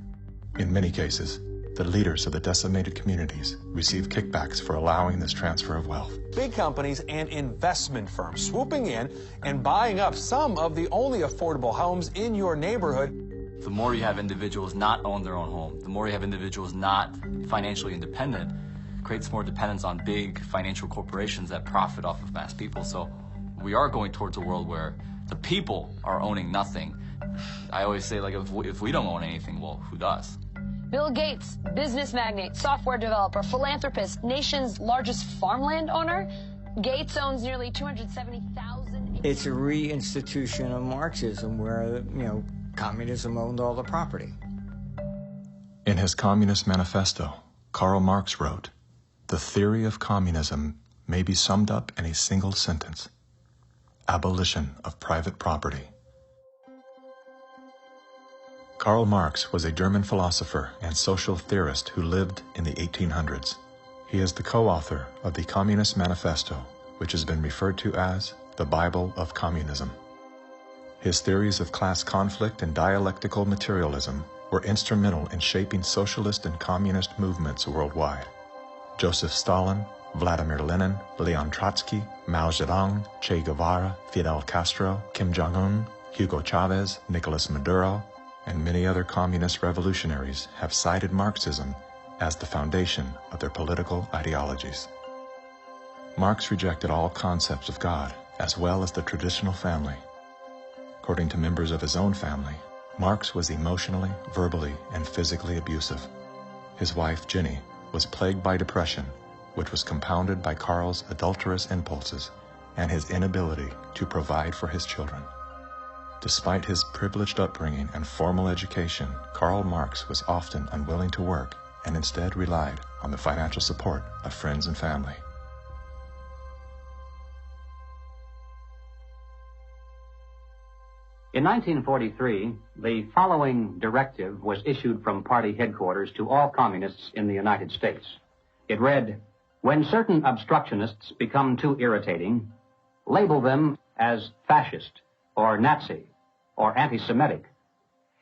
In many cases, the leaders of the decimated communities receive kickbacks for allowing this transfer of wealth. Big companies and investment firms swooping in and buying up some of the only affordable homes in your neighborhood. The more you have individuals not own their own home, the more you have individuals not financially independent, creates more dependence on big financial corporations that profit off of mass people. So we are going towards a world where the people are owning nothing. I always say, like, if we don't own anything, well, who does? Bill Gates, business magnate, software developer, philanthropist, nation's largest farmland owner. Gates owns nearly 270,000. It's a reinstitution of Marxism where, communism owned all the property. In his Communist Manifesto, Karl Marx wrote, "The theory of communism may be summed up in a single sentence: abolition of private property." Karl Marx was a German philosopher and social theorist who lived in the 1800s. He is the co-author of the Communist Manifesto, which has been referred to as the Bible of Communism. His theories of class conflict and dialectical materialism were instrumental in shaping socialist and communist movements worldwide. Joseph Stalin, Vladimir Lenin, Leon Trotsky, Mao Zedong, Che Guevara, Fidel Castro, Kim Jong-un, Hugo Chavez, Nicolas Maduro, and many other communist revolutionaries have cited Marxism as the foundation of their political ideologies. Marx rejected all concepts of God, as well as the traditional family. According to members of his own family, Marx was emotionally, verbally, and physically abusive. His wife, Jenny, was plagued by depression, which was compounded by Karl's adulterous impulses and his inability to provide for his children. Despite his privileged upbringing and formal education, Karl Marx was often unwilling to work and instead relied on the financial support of friends and family. In 1943, the following directive was issued from party headquarters to all communists in the United States. It read, "When certain obstructionists become too irritating, label them as fascist or Nazi or anti-Semitic.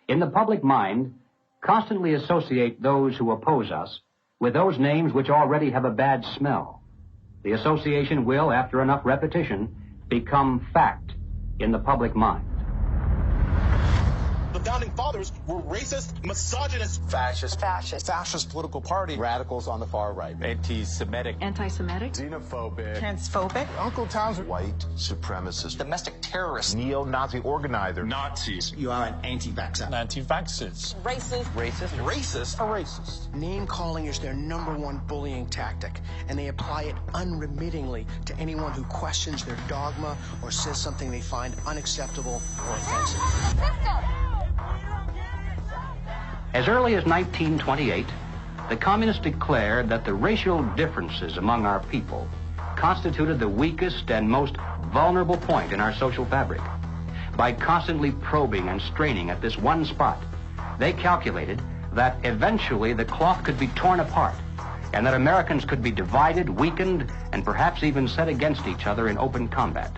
In the public mind, constantly associate those who oppose us with those names which already have a bad smell. The association will, after enough repetition, become fact in the public mind." The founding fathers were racist, misogynist, fascist political party, radicals on the far right, anti-Semitic, xenophobic, transphobic, Uncle Tom's white supremacist, domestic terrorist, neo-Nazi organizer, Nazis. You are an anti-vaxxer. Anti-vaxxers. Racist. A racist. Name calling is their #1 bullying tactic, and they apply it unremittingly to anyone who questions their dogma or says something they find unacceptable or offensive. As early as 1928, the communists declared that the racial differences among our people constituted the weakest and most vulnerable point in our social fabric. By constantly probing and straining at this one spot, they calculated that eventually the cloth could be torn apart and that Americans could be divided, weakened, and perhaps even set against each other in open combat.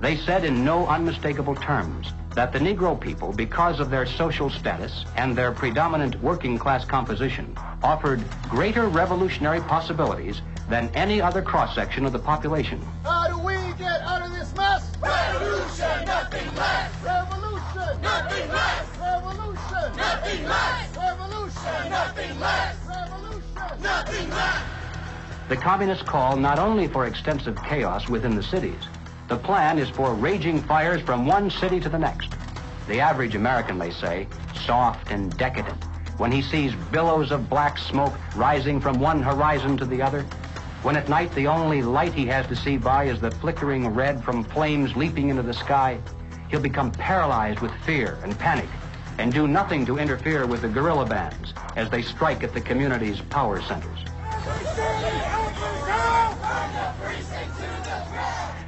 They said in no unmistakable terms that the Negro people, because of their social status and their predominant working class composition, offered greater revolutionary possibilities than any other cross-section of the population. How do we The communists call not only for extensive chaos within the cities, the plan is for raging fires from one city to the next. The average American, they say, soft and decadent, when he sees billows of black smoke rising from one horizon to the other, when at night the only light he has to see by is the flickering red from flames leaping into the sky, he'll become paralyzed with fear and panic and do nothing to interfere with the guerrilla bands as they strike at the community's power centers.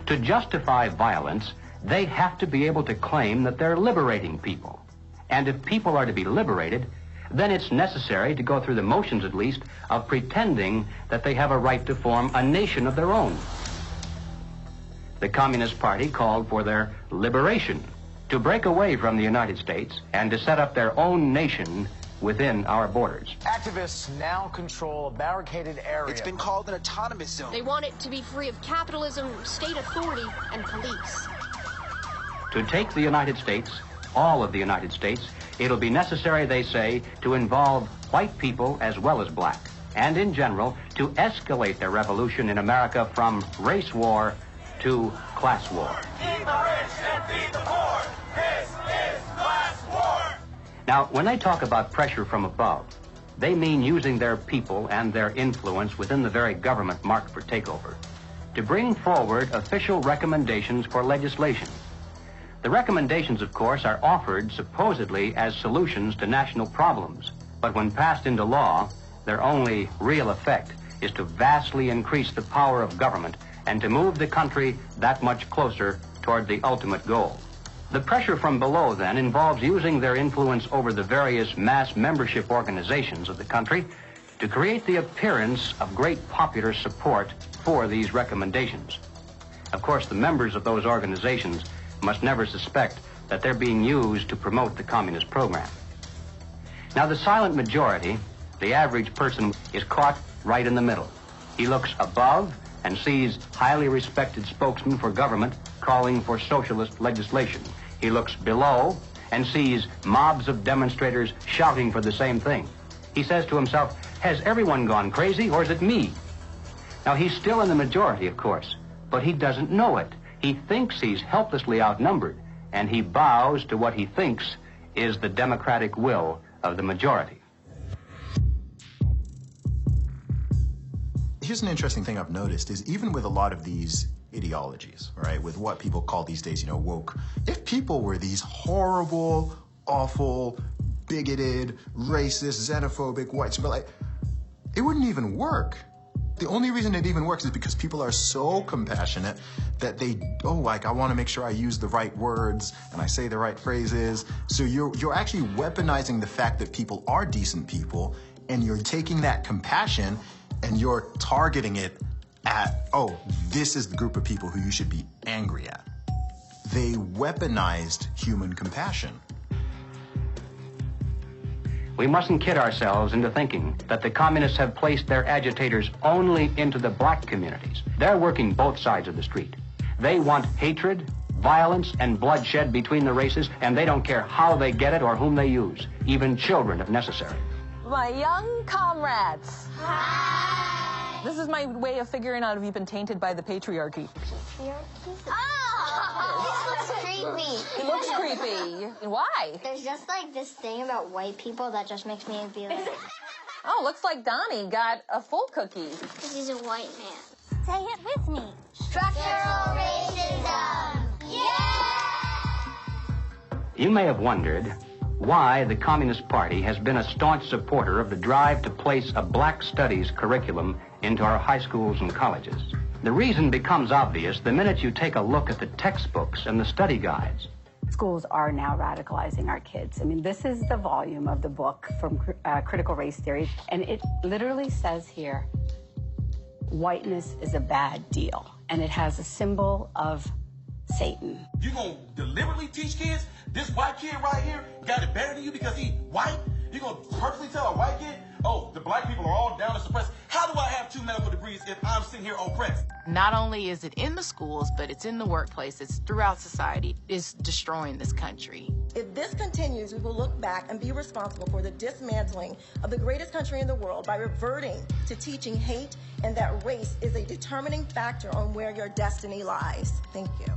To justify violence, they have to be able to claim that they're liberating people. And if people are to be liberated, then it's necessary to go through the motions, at least, of pretending that they have a right to form a nation of their own. The Communist Party called for their liberation, to break away from the United States and to set up their own nation within our borders. Activists now control a barricaded area. It's been called an autonomous zone. They want it to be free of capitalism, state authority, and police. To take the United States, all of the United States, it'll be necessary, they say, to involve white people as well as black, and in general, to escalate the revolution in America from race war to class war. Feed the rich and feed the poor. This is class war. Now, when they talk about pressure from above, they mean using their people and their influence within the very government marked for takeover to bring forward official recommendations for legislation. The recommendations, of course, are offered supposedly as solutions to national problems, but when passed into law, their only real effect is to vastly increase the power of government and to move the country that much closer toward the ultimate goal. The pressure from below, then, involves using their influence over the various mass membership organizations of the country to create the appearance of great popular support for these recommendations. Of course, the members of those organizations must never suspect that they're being used to promote the communist program. Now, the silent majority, the average person, is caught right in the middle. He looks above and sees highly respected spokesmen for government calling for socialist legislation. He looks below and sees mobs of demonstrators shouting for the same thing. He says to himself, has everyone gone crazy, or is it me? Now, he's still in the majority, of course, but he doesn't know it. He thinks he's helplessly outnumbered, and he bows to what he thinks is the democratic will of the majority. Here's an interesting thing I've noticed is even with a lot of these ideologies, right, with what people call these days, you know, woke, if people were these horrible, awful, bigoted, racist, xenophobic whites, but like, it wouldn't even work. The only reason it even works is because people are so compassionate that they, I want to make sure I use the right words and I say the right phrases. So you're actually weaponizing the fact that people are decent people, and you're taking that compassion and you're targeting it at, this is the group of people who you should be angry at. They weaponized human compassion. We mustn't kid ourselves into thinking that the communists have placed their agitators only into the black communities. They're working both sides of the street. They want hatred, violence, and bloodshed between the races, and they don't care how they get it or whom they use, even children if necessary. My young comrades. Hi. This is my way of figuring out if you've been tainted by the patriarchy. Oh, this looks creepy. It looks creepy. Why? There's just like this thing about white people that just makes me be like... Oh, looks like Donnie got a full cookie. Because he's a white man. Say it with me. Structural racism. Yeah! You may have wondered why the Communist Party has been a staunch supporter of the drive to place a black studies curriculum into our high schools and colleges. The reason becomes obvious the minute you take a look at the textbooks and the study guides. Schools are now radicalizing our kids. I mean, this is the volume of the book from Critical Race Theory, and it literally says here, whiteness is a bad deal, and it has a symbol of Satan. You gonna deliberately teach kids this white kid right here got it better than you because he white? You gonna purposely tell a white kid, oh, the black people are all down to suppress? How do I have two medical degrees if I'm sitting here oppressed? Not only is it in the schools, but it's in the workplace, it's throughout society. It's destroying this country. If this continues, we will look back and be responsible for the dismantling of the greatest country in the world by reverting to teaching hate and that race is a determining factor on where your destiny lies. Thank you.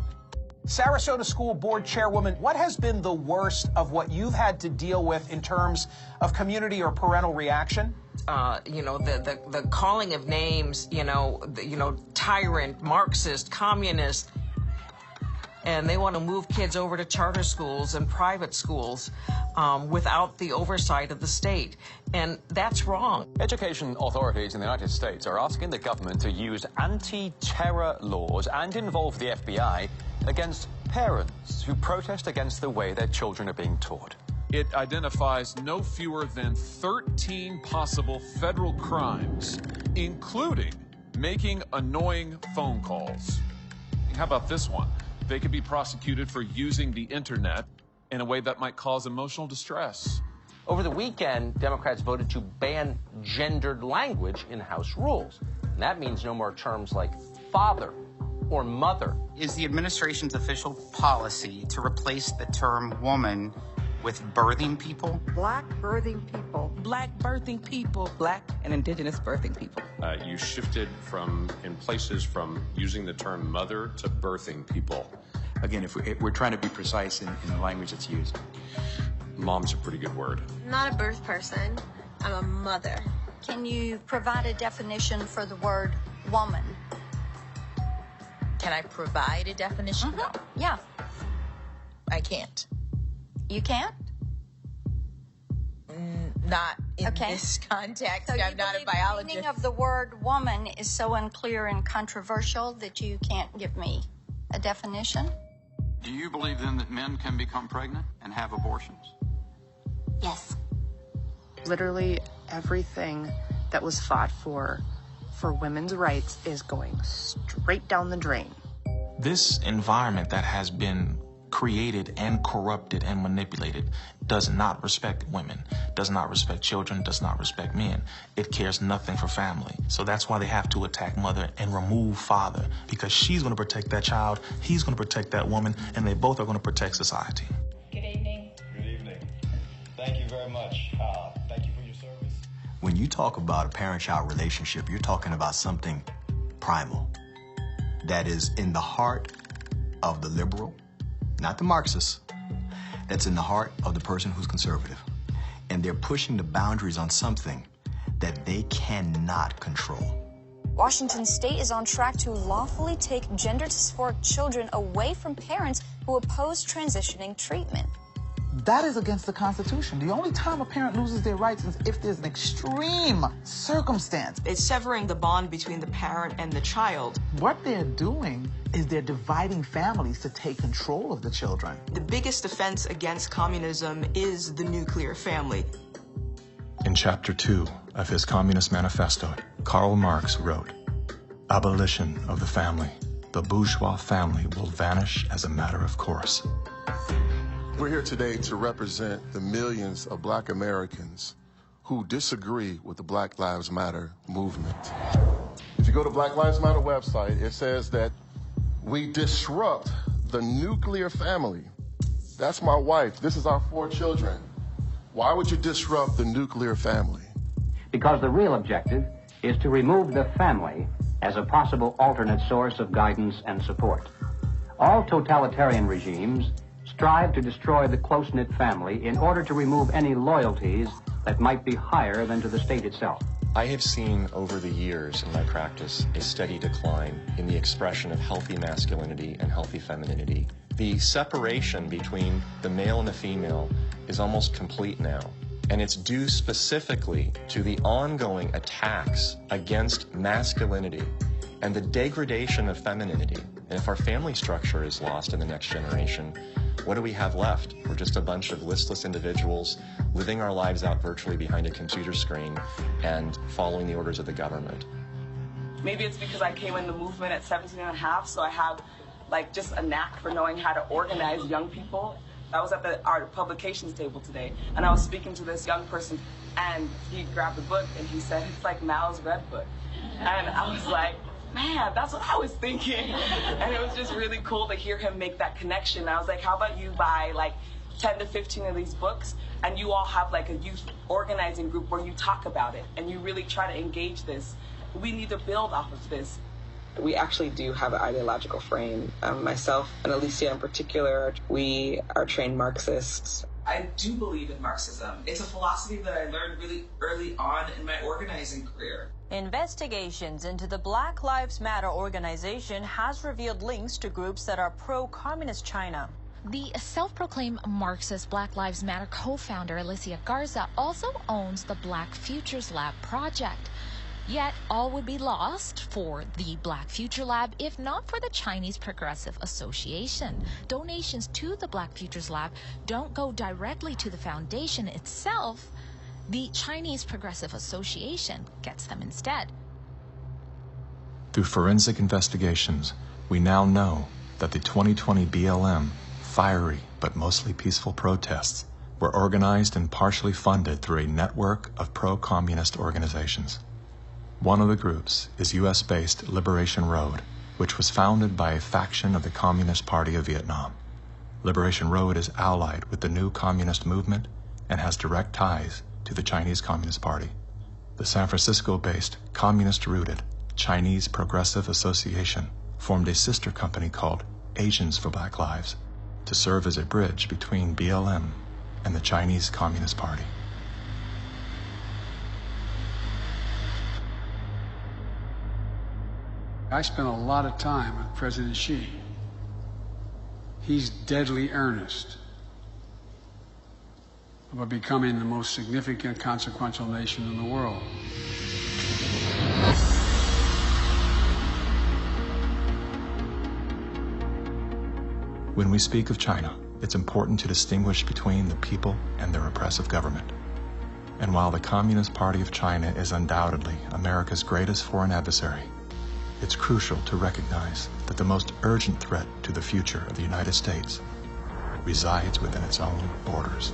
Sarasota School Board Chairwoman, what has been the worst of what you've had to deal with in terms of community or parental reaction? The calling of names, tyrant, Marxist, communist, and they want to move kids over to charter schools and private schools without the oversight of the state. And that's wrong. Education authorities in the United States are asking the government to use anti-terror laws and involve the FBI against parents who protest against the way their children are being taught. It identifies no fewer than 13 possible federal crimes, including making annoying phone calls. How about this one? They could be prosecuted for using the internet in a way that might cause emotional distress. Over the weekend, Democrats voted to ban gendered language in House rules. And that means no more terms like father or mother. Is the administration's official policy to replace the term woman with birthing people? Black birthing people. Black birthing people. Black and indigenous birthing people. You shifted in places from using the term mother to birthing people. Again, if we're trying to be precise in the language that's used. Mom's a pretty good word. I'm not a birth person. I'm a mother. Can you provide a definition for the word woman? Can I provide a definition? No. Yeah. I can't. You can't? Not in this context. So I'm not a biologist. The meaning of the word woman is so unclear and controversial that you can't give me a definition? Do you believe then that men can become pregnant and have abortions? Yes. Literally everything that was fought for women's rights is going straight down the drain. This environment that has been created and corrupted and manipulated does not respect women, does not respect children, does not respect men. It cares nothing for family. So that's why they have to attack mother and remove father, because she's going to protect that child, he's going to protect that woman, and they both are going to protect society. Good evening. Good evening. Thank you very much. Thank you for your service. When you talk about a parent-child relationship, you're talking about something primal that is in the heart of the liberal, not the Marxist, that's in the heart of the person who's conservative. And they're pushing the boundaries on something that they cannot control. Washington State is on track to lawfully take gender dysphoric children away from parents who oppose transitioning treatment. That is against the Constitution. The only time a parent loses their rights is if there's an extreme circumstance. It's severing the bond between the parent and the child. What they're doing is they're dividing families to take control of the children. The biggest offense against communism is the nuclear family. In Chapter 2 of his Communist Manifesto, Karl Marx wrote, "Abolition of the family. The bourgeois family will vanish as a matter of course." We're here today to represent the millions of Black Americans who disagree with the Black Lives Matter movement. If you go to Black Lives Matter website, it says that we disrupt the nuclear family. That's my wife. This is our 4 children. Why would you disrupt the nuclear family? Because the real objective is to remove the family as a possible alternate source of guidance and support. All totalitarian regimes strive to destroy the close-knit family in order to remove any loyalties that might be higher than to the state itself. I have seen over the years in my practice a steady decline in the expression of healthy masculinity and healthy femininity. The separation between the male and the female is almost complete now. And it's due specifically to the ongoing attacks against masculinity and the degradation of femininity. And if our family structure is lost in the next generation, what do we have left? We're just a bunch of listless individuals living our lives out virtually behind a computer screen and following the orders of the government. Maybe it's because I came in the movement at 17 and a half, so I have just a knack for knowing how to organize young people I was at our publications table today, and I was speaking to this young person, and he grabbed the book, and he said, it's like Mao's Red Book. And I was like, man, that's what I was thinking. And it was just really cool to hear him make that connection. I was like, how about you buy like 10 to 15 of these books, and you all have like a youth organizing group where you talk about it, and you really try to engage this. We need to build off of this. We actually do have an ideological frame. Myself and Alicia in particular, we are trained Marxists. I do believe in Marxism. It's a philosophy that I learned really early on in my organizing career. Investigations into the Black Lives Matter organization has revealed links to groups that are pro-communist China. The self-proclaimed Marxist Black Lives Matter co-founder Alicia Garza also owns the Black Futures Lab project. Yet all would be lost for the Black Future Lab if not for the Chinese Progressive Association. Donations to the Black Futures Lab don't go directly to the foundation itself. The Chinese Progressive Association gets them instead. Through forensic investigations, we now know that the 2020 BLM fiery but mostly peaceful protests were organized and partially funded through a network of pro-communist organizations. One of the groups is U.S.-based Liberation Road, which was founded by a faction of the Communist Party of Vietnam. Liberation Road is allied with the new communist movement and has direct ties to the Chinese Communist Party. The San Francisco-based, communist-rooted Chinese Progressive Association formed a sister company called Asians for Black Lives to serve as a bridge between BLM and the Chinese Communist Party. I spent a lot of time with President Xi. He's deadly earnest about becoming the most significant, consequential nation in the world. When we speak of China, it's important to distinguish between the people and their oppressive government. And while the Communist Party of China is undoubtedly America's greatest foreign adversary, it's crucial to recognize that the most urgent threat to the future of the United States resides within its own borders.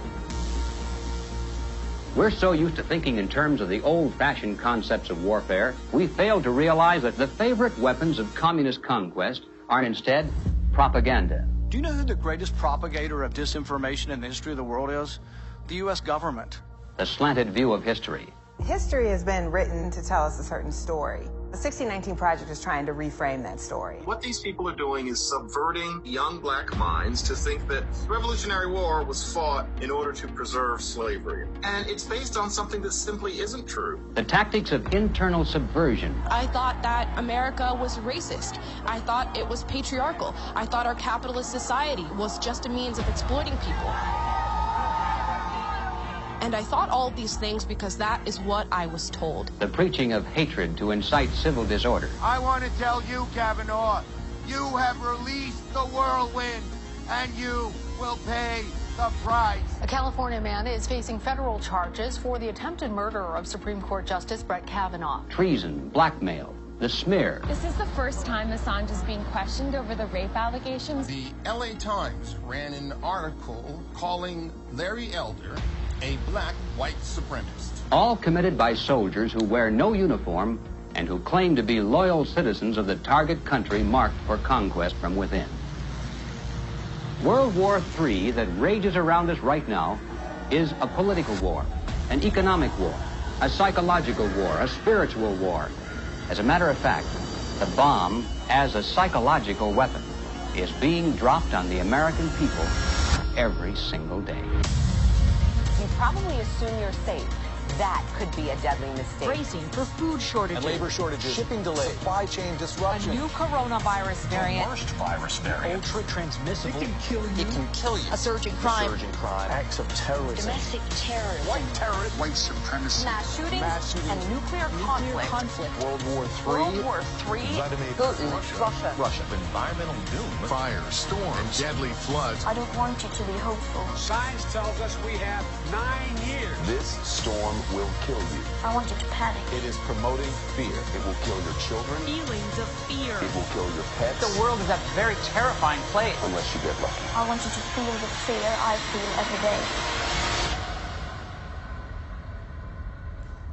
We're so used to thinking in terms of the old-fashioned concepts of warfare, we fail to realize that the favorite weapons of communist conquest are instead propaganda. Do you know who the greatest propagator of disinformation in the history of the world is? The U.S. government. The slanted view of history. History has been written to tell us a certain story. The 1619 Project is trying to reframe that story. What these people are doing is subverting young black minds to think that the Revolutionary War was fought in order to preserve slavery. And it's based on something that simply isn't true. The tactics of internal subversion. I thought that America was racist. I thought it was patriarchal. I thought our capitalist society was just a means of exploiting people. And I thought all of these things because that is what I was told. The preaching of hatred to incite civil disorder. I want to tell you, Kavanaugh, you have released the whirlwind, and you will pay the price. A California man is facing federal charges for the attempted murder of Supreme Court Justice Brett Kavanaugh. Treason, blackmail, the smear. This is the first time Assange is being questioned over the rape allegations. The LA Times ran an article calling Larry Elder a black white supremacist. All committed by soldiers who wear no uniform and who claim to be loyal citizens of the target country marked for conquest from within. World War III that rages around us right now is a political war, an economic war, a psychological war, a spiritual war. As a matter of fact, the bomb, as a psychological weapon, is being dropped on the American people every single day. You probably assume you're safe. That could be a deadly mistake. Bracing for food shortages. And labor shortages. Shipping delays. Supply chain disruption. A new coronavirus variant. The worst virus variant. Ultra transmissible. It can kill you. It can kill you. A surge in crime. A surge in crime. Acts of terrorism. Domestic terrorism. White terrorism. White supremacy. Mass shootings. And nuclear conflict. World War III. World War III. Vladimir Putin. Russia. Environmental doom. Fire, storms, deadly floods. I don't want you to be hopeful. Science tells us we have 9 years. This storm will kill you. I want you to panic. It is promoting fear. It will kill your children. Feelings of fear. It will kill your pets. The world is a very terrifying place. Unless you get lucky. I want you to feel the fear I feel every day.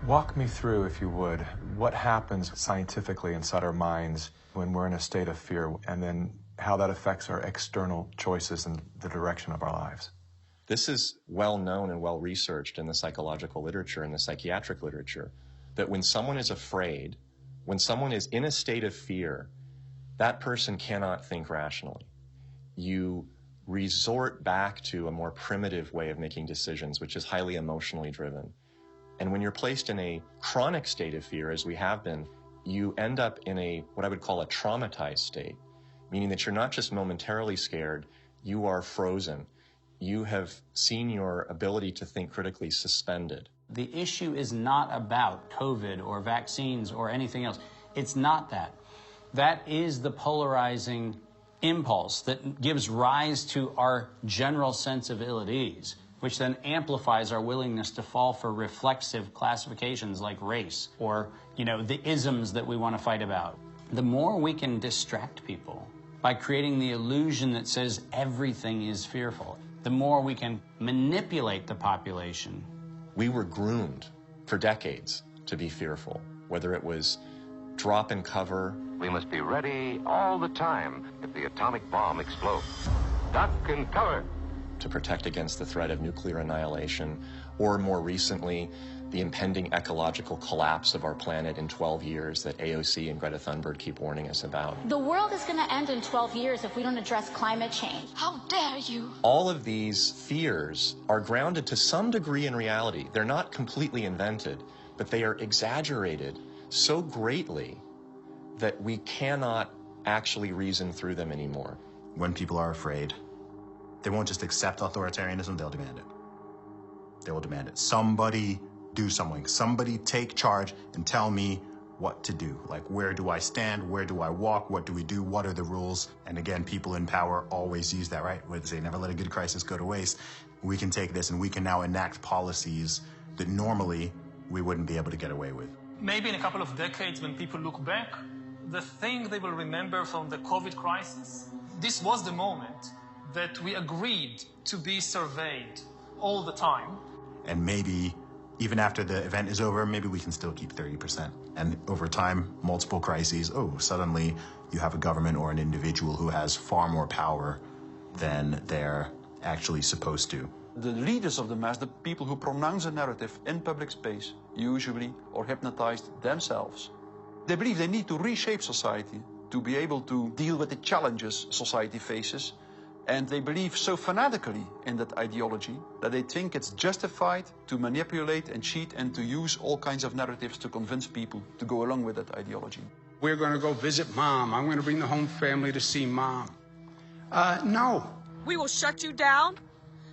Walk me through, if you would, what happens scientifically inside our minds when we're in a state of fear, and then how that affects our external choices and the direction of our lives. This is well known and well researched in the psychological literature and the psychiatric literature, that when someone is afraid, when someone is in a state of fear, that person cannot think rationally. You resort back to a more primitive way of making decisions, which is highly emotionally driven. And when you're placed in a chronic state of fear, as we have been, you end up in a, what I would call a traumatized state, meaning that you're not just momentarily scared, you are frozen. You have seen your ability to think critically suspended. The issue is not about COVID or vaccines or anything else. It's not that. That is the polarizing impulse that gives rise to our general sense of ill at ease, which then amplifies our willingness to fall for reflexive classifications like race or, the isms that we want to fight about. The more we can distract people by creating the illusion that says everything is fearful, the more we can manipulate the population. We were groomed for decades to be fearful, whether it was drop and cover. We must be ready all the time if the atomic bomb explodes. Duck and cover. To protect against the threat of nuclear annihilation, or more recently, the impending ecological collapse of our planet in 12 years that AOC and Greta Thunberg keep warning us about. The world is going to end in 12 years if we don't address climate change. How dare you? All of these fears are grounded to some degree in reality. They're not completely invented, but they are exaggerated so greatly that we cannot actually reason through them anymore. When people are afraid, they won't just accept authoritarianism, they'll demand it. They will demand it. Somebody do something. Somebody take charge and tell me what to do. Like, where do I stand? Where do I walk? What do we do? What are the rules? And again, people in power always use that, right? Where they say, never let a good crisis go to waste. We can take this and we can now enact policies that normally we wouldn't be able to get away with. Maybe in a couple of decades, when people look back, the thing they will remember from the COVID crisis, this was the moment that we agreed to be surveyed all the time. And maybe even after the event is over, maybe we can still keep 30%. And over time, multiple crises, suddenly you have a government or an individual who has far more power than they're actually supposed to. The leaders of the mass, the people who pronounce a narrative in public space, usually are hypnotized themselves. They believe they need to reshape society to be able to deal with the challenges society faces. And they believe so fanatically in that ideology that they think it's justified to manipulate and cheat and to use all kinds of narratives to convince people to go along with that ideology. We're going to go visit Mom. I'm going to bring the home family to see Mom. No. We will shut you down.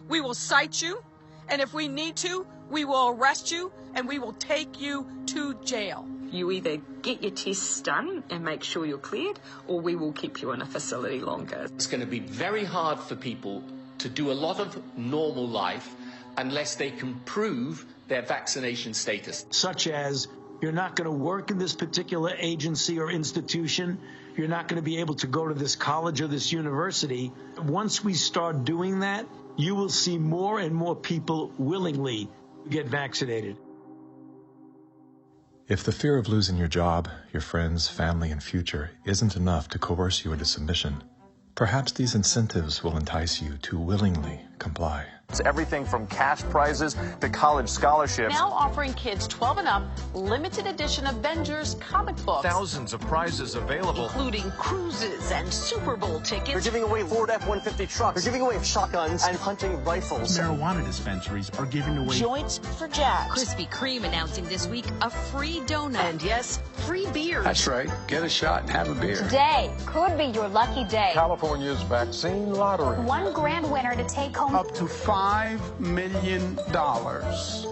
We will cite you. And if we need to, we will arrest you and we will take you to jail. You either get your tests done and make sure you're cleared, or we will keep you in a facility longer. It's going to be very hard for people to do a lot of normal life unless they can prove their vaccination status. Such as, you're not going to work in this particular agency or institution, you're not going to be able to go to this college or this university. Once we start doing that, you will see more and more people willingly get vaccinated. If the fear of losing your job, your friends, family, and future isn't enough to coerce you into submission, perhaps these incentives will entice you to willingly comply. It's everything from cash prizes to college scholarships. Now offering kids 12 and up limited edition Avengers comic books. Thousands of prizes available, including cruises and Super Bowl tickets. They're giving away Ford F-150 trucks. They're giving away shotguns and hunting rifles. Marijuana dispensaries are giving away joints for jacks. Krispy Kreme announcing this week a free donut. And yes, free beer. That's right. Get a shot and have a beer. Today could be your lucky day. California's vaccine lottery. One grand winner to take home up to $5 $5 million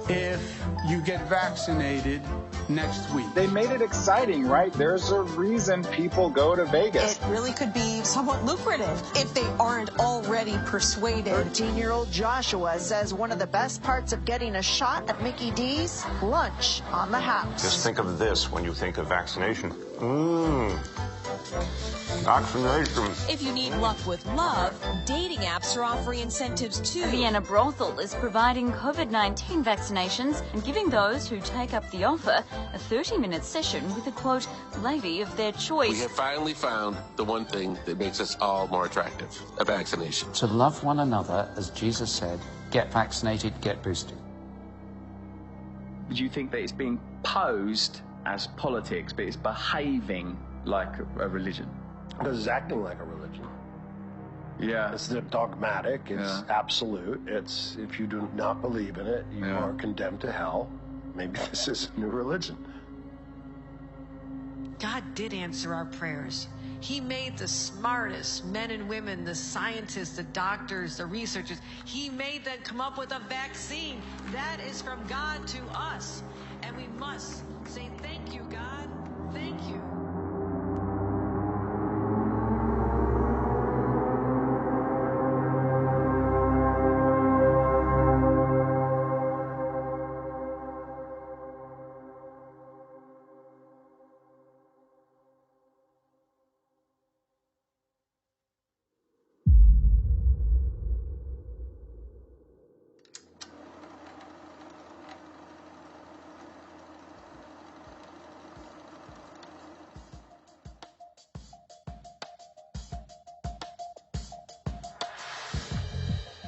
if you get vaccinated next week. They made it exciting, right? There's a reason people go to Vegas. It really could be somewhat lucrative if they aren't already persuaded. 13-year-old Joshua says one of the best parts of getting a shot at Mickey D's, lunch on the house. Just think of this when you think of vaccination. Vaccination. If you need luck with love, dating apps are offering incentives too. Vienna Brothel is providing COVID-19 vaccinations and giving those who take up the offer a 30-minute session with a, quote, lady of their choice. We have finally found the one thing that makes us all more attractive, a vaccination. To love one another, as Jesus said, get vaccinated, get boosted. Do you think that it's being posed as politics, but it's behaving like a religion? Because it's acting like a religion. Yeah. It's dogmatic, it's absolute, it's if you do not believe in it, you are condemned to hell. Maybe this is a new religion. God did answer our prayers. He made the smartest men and women, the scientists, the doctors, the researchers. He made them come up with a vaccine. That is from God to us. And we must say, thank you, God. Thank you.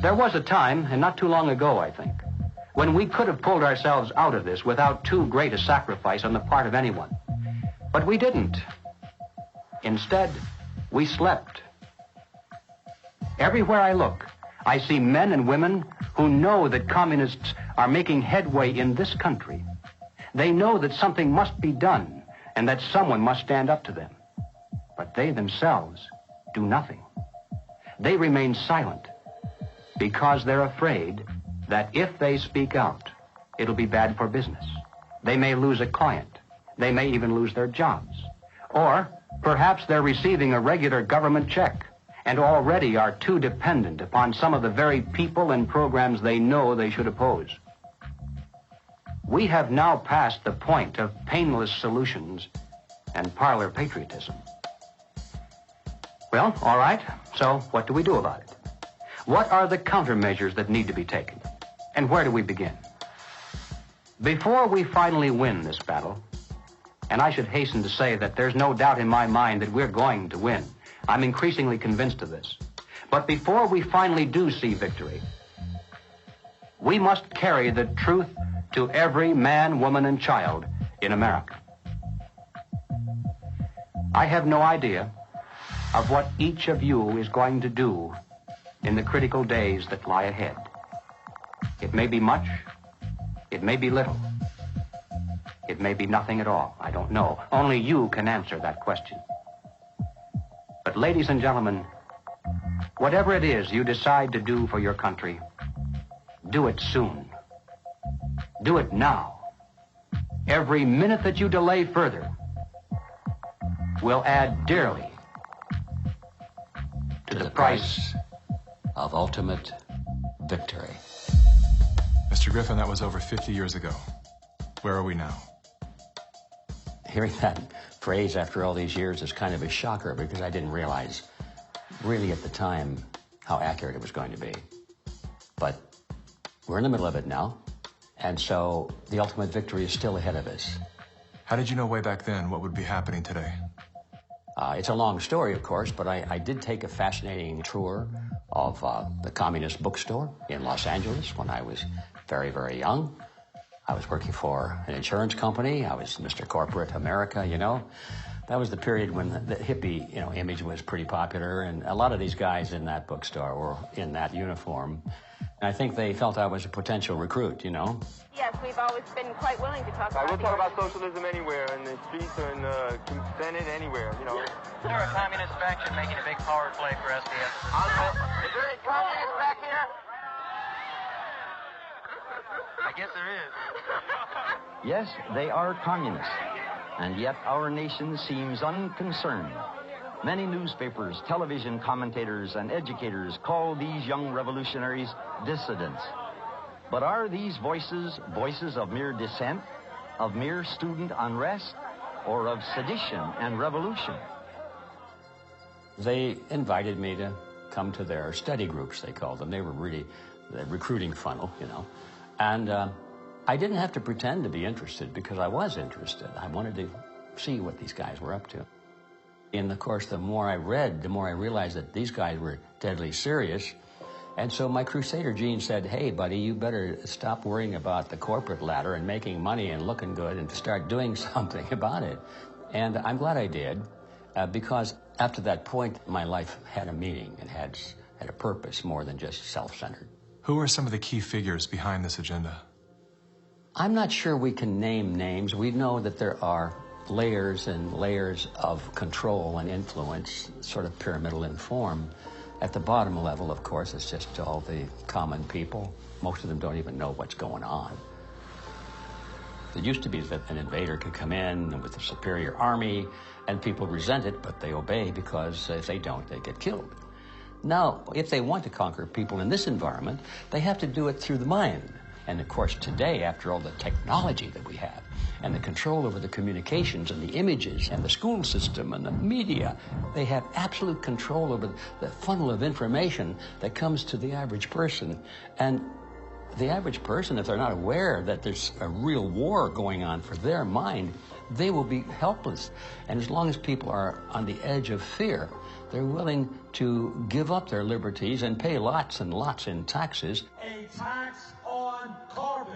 There was a time, and not too long ago, I think, when we could have pulled ourselves out of this without too great a sacrifice on the part of anyone. But we didn't. Instead, we slept. Everywhere I look, I see men and women who know that communists are making headway in this country. They know that something must be done and that someone must stand up to them. But they themselves do nothing. They remain silent because they're afraid that if they speak out, it'll be bad for business. They may lose a client. They may even lose their jobs. Or perhaps they're receiving a regular government check and already are too dependent upon some of the very people and programs they know they should oppose. We have now passed the point of painless solutions and parlor patriotism. Well, all right, so what do we do about it? What are the countermeasures that need to be taken? And where do we begin? Before we finally win this battle, and I should hasten to say that there's no doubt in my mind that we're going to win. I'm increasingly convinced of this. But before we finally do see victory, we must carry the truth to every man, woman, and child in America. I have no idea of what each of you is going to do in the critical days that lie ahead. It may be much, it may be little, it may be nothing at all. I don't know. Only you can answer that question. But ladies and gentlemen, whatever it is you decide to do for your country, do it soon. Do it now. Every minute that you delay further will add dearly to the price of ultimate victory. Mr. Griffin, that was over 50 years ago. Where are we now? Hearing that phrase after all these years is kind of a shocker because I didn't realize really at the time how accurate it was going to be. But we're in the middle of it now, and so the ultimate victory is still ahead of us. How did you know way back then what would be happening today? It's a long story, of course, but I did take a fascinating tour of the Communist Bookstore in Los Angeles when I was very, very young. I was working for an insurance company. I was Mr. Corporate America, you know. That was the period when the hippie, image was pretty popular, and a lot of these guys in that bookstore were in that uniform. And I think they felt I was a potential recruit, Yes, we've always been quite willing to talk about We'll talk about socialism anywhere, in the streets or in the Senate, anywhere, They're a communist faction making a big power play for SDS. Is there any communists back here? I guess there is. Yes, they are communists, and yet our nation seems unconcerned. Many newspapers, television commentators, and educators call these young revolutionaries dissidents. But are these voices voices of mere dissent, of mere student unrest, or of sedition and revolution? They invited me to come to their study groups, they called them. They were really the recruiting funnel, you know. And I didn't have to pretend to be interested because I was interested. I wanted to see what these guys were up to. And of course, the more I read, the more I realized that these guys were deadly serious. And so my crusader gene said, hey, buddy, you better stop worrying about the corporate ladder and making money and looking good and start doing something about it. And I'm glad I did, because after that point, my life had a meaning and had a purpose more than just self-centered. Who are some of the key figures behind this agenda? I'm not sure we can name names. We know that there are layers and layers of control and influence, sort of pyramidal in form. At the bottom level, of course, it's just all the common people. Most of them don't even know what's going on. It used to be that an invader could come in with a superior army, and people resent it, but they obey because if they don't, they get killed. Now, if they want to conquer people in this environment, they have to do it through the mind. And of course, today, after all the technology that we have, and the control over the communications and the images and the school system and the media, they have absolute control over the funnel of information that comes to the average person. And the average person, if they're not aware that there's a real war going on for their mind, they will be helpless. And as long as people are on the edge of fear, they're willing to give up their liberties and pay lots and lots in taxes. A tax on carbon.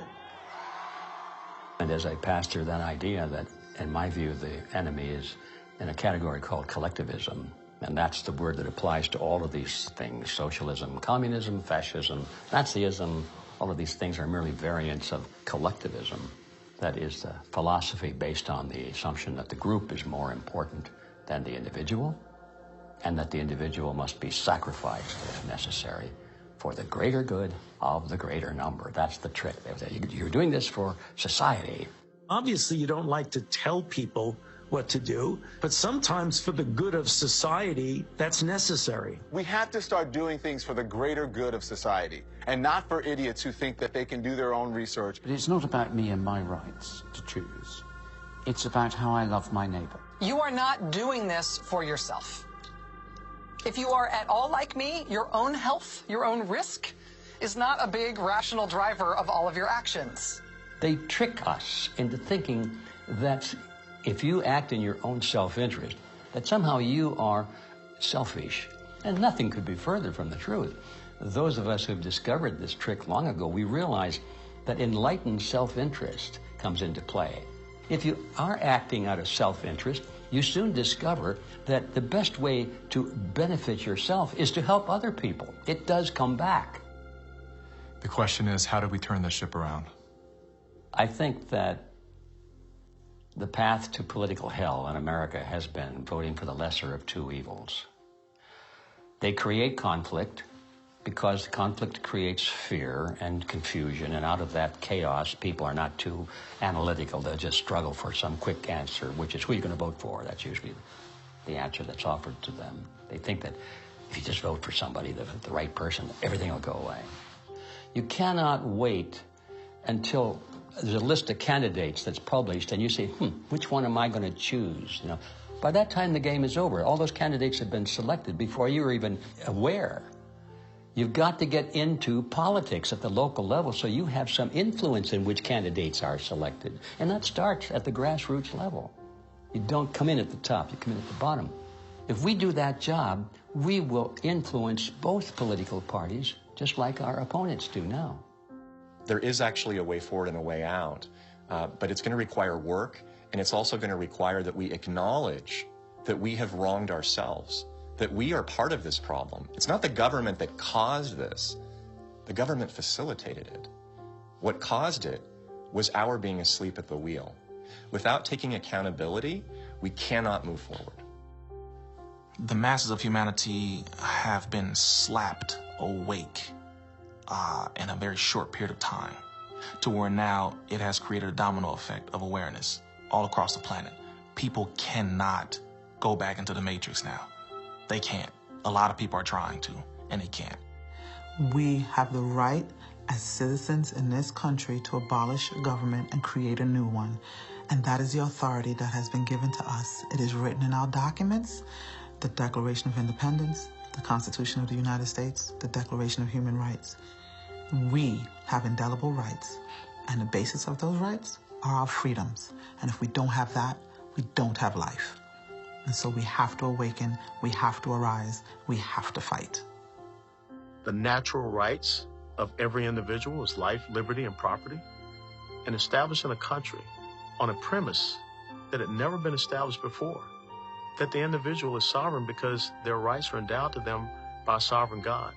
And as I passed through that idea that, in my view, the enemy is in a category called collectivism. And that's the word that applies to all of these things: socialism, communism, fascism, Nazism. All of these things are merely variants of collectivism. That is the philosophy based on the assumption that the group is more important than the individual, and that the individual must be sacrificed if necessary for the greater good of the greater number. That's the trick. You're doing this for society. Obviously, you don't like to tell people what to do, but sometimes for the good of society, that's necessary. We have to start doing things for the greater good of society, and not for idiots who think that they can do their own research. But it's not about me and my rights to choose. It's about how I love my neighbor. You are not doing this for yourself. If you are at all like me, your own health, your own risk, is not a big rational driver of all of your actions. They trick us into thinking that if you act in your own self-interest, that somehow you are selfish. And nothing could be further from the truth. Those of us who've discovered this trick long ago, we realize that enlightened self-interest comes into play. If you are acting out of self-interest, you soon discover that the best way to benefit yourself is to help other people. It does come back. The question is, how do we turn the ship around? I think that the path to political hell in America has been voting for the lesser of two evils. They create conflict because conflict creates fear and confusion, and out of that chaos, people are not too analytical. They'll just struggle for some quick answer, which is who you're going to vote for. That's usually the answer that's offered to them. They think that if you just vote for somebody, the right person, everything will go away. You cannot wait until there's a list of candidates that's published, and you say, which one am I going to choose? You know, by that time, the game is over. All those candidates have been selected before you were even aware. You've got to get into politics at the local level so you have some influence in which candidates are selected. And that starts at the grassroots level. You don't come in at the top, you come in at the bottom. If we do that job, we will influence both political parties just like our opponents do now. There is actually a way forward and a way out, but it's going to require work, and it's also going to require that we acknowledge that we have wronged ourselves, that we are part of this problem. It's not the government that caused this. The government facilitated it. What caused it was our being asleep at the wheel. Without taking accountability, we cannot move forward. The masses of humanity have been slapped awake in a very short period of time. to where now it has created a domino effect of awareness all across the planet. People cannot go back into the matrix now. They can't. A lot of people are trying to, and they can't. We have the right as citizens in this country to abolish government and create a new one. And that is the authority that has been given to us. It is written in our documents, the Declaration of Independence, the Constitution of the United States, the Declaration of Human Rights. We have indelible rights, and the basis of those rights are our freedoms. And if we don't have that, we don't have life. And so we have to awaken, we have to arise, we have to fight. The natural rights of every individual is life, liberty, and property, and establishing a country on a premise that had never been established before, that the individual is sovereign because their rights are endowed to them by a sovereign God.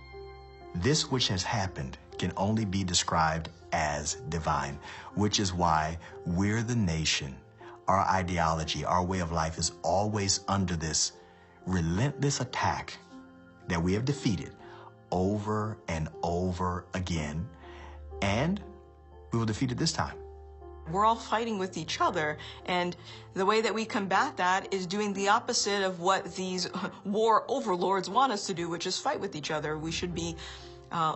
This which has happened can only be described as divine, which is why we're the nation. Our ideology, our way of life is always under this relentless attack that we have defeated over and over again, and we will defeat it this time. We're all fighting with each other, and the way that we combat that is doing the opposite of what these war overlords want us to do, which is fight with each other. We should be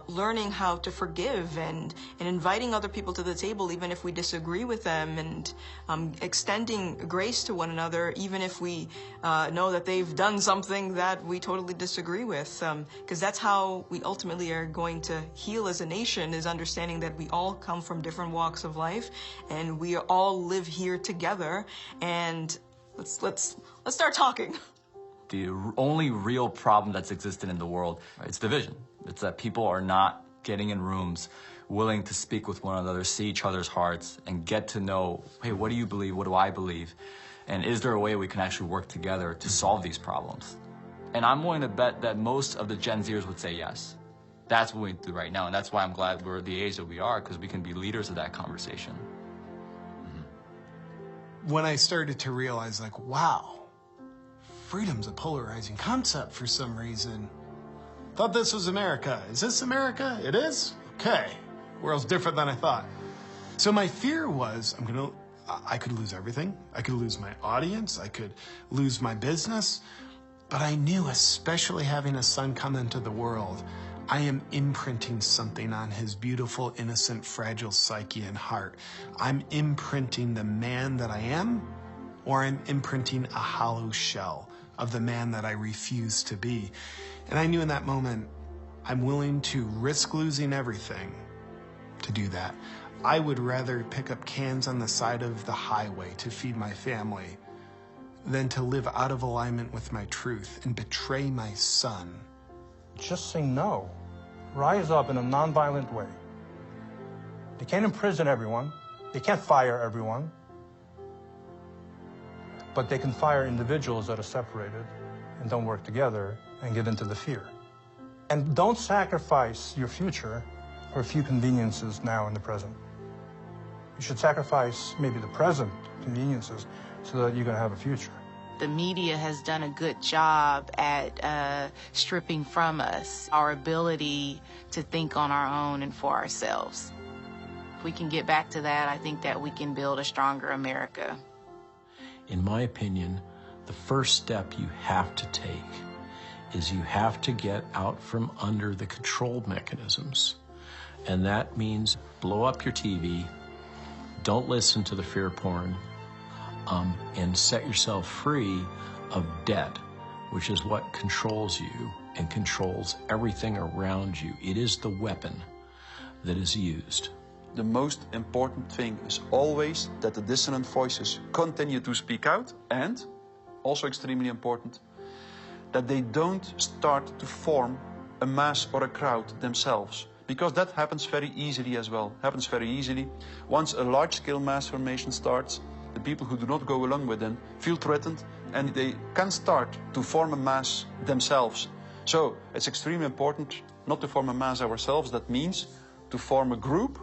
learning how to forgive and inviting other people to the table even if we disagree with them, and extending grace to one another even if we know that they've done something that we totally disagree with, because that's how we ultimately are going to heal as a nation, is understanding that we all come from different walks of life and we all live here together, and let's start talking. The only real problem that's existed in the world, it's division. It's that people are not getting in rooms, willing to speak with one another, see each other's hearts, and get to know, hey, what do you believe? What do I believe? And is there a way we can actually work together to solve these problems? And I'm willing to bet that most of the Gen Zers would say yes. That's what we do right now, and that's why I'm glad we're the age that we are, because we can be leaders of that conversation. When I started to realize, like, wow, freedom's a polarizing concept for some reason. Thought this was America. Is this America? It is? Okay. World's different than I thought. So my fear was, I could lose everything. I could lose my audience. I could lose my business. But I knew, especially having a son come into the world, I am imprinting something on his beautiful, innocent, fragile psyche and heart. I'm imprinting the man that I am, or I'm imprinting a hollow shell of the man that I refuse to be. And I knew in that moment, I'm willing to risk losing everything to do that. I would rather pick up cans on the side of the highway to feed my family than to live out of alignment with my truth and betray my son. Just say no. Rise up in a nonviolent way. They can't imprison everyone. They can't fire everyone. But they can fire individuals that are separated and don't work together and get into the fear. And don't sacrifice your future for a few conveniences now in the present. You should sacrifice maybe the present conveniences so that you're going to have a future. The media has done a good job at stripping from us our ability to think on our own and for ourselves. If we can get back to that, I think that we can build a stronger America. In my opinion, the first step you have to take is you have to get out from under the control mechanisms. And that means blow up your TV, don't listen to the fear porn, and set yourself free of debt, which is what controls you and controls everything around you. It is the weapon that is used. The most important thing is always that the dissonant voices continue to speak out, and, also extremely important, that they don't start to form a mass or a crowd themselves. Because that happens very easily as well, happens very easily. Once a large-scale mass formation starts, the people who do not go along with them feel threatened, and they can start to form a mass themselves. So it's extremely important not to form a mass ourselves. That means to form a group,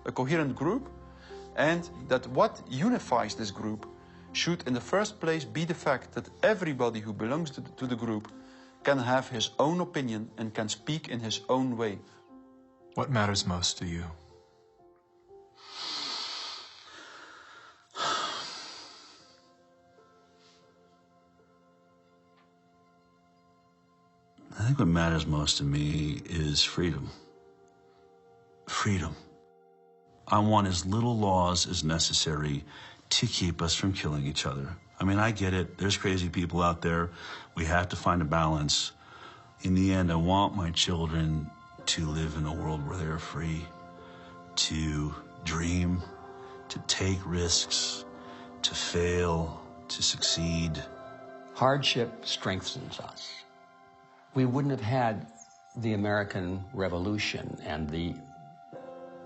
a coherent group, and that what unifies this group should in the first place be the fact that everybody who belongs to the group can have his own opinion and can speak in his own way. What matters most to you? think what matters most to me is freedom. Freedom. I want as little laws as necessary to keep us from killing each other. I mean, I get it. There's crazy people out there. We have to find a balance. In the end, I want my children to live in a world where they're free to dream, to take risks, to fail, to succeed. Hardship strengthens us. We wouldn't have had the American Revolution and the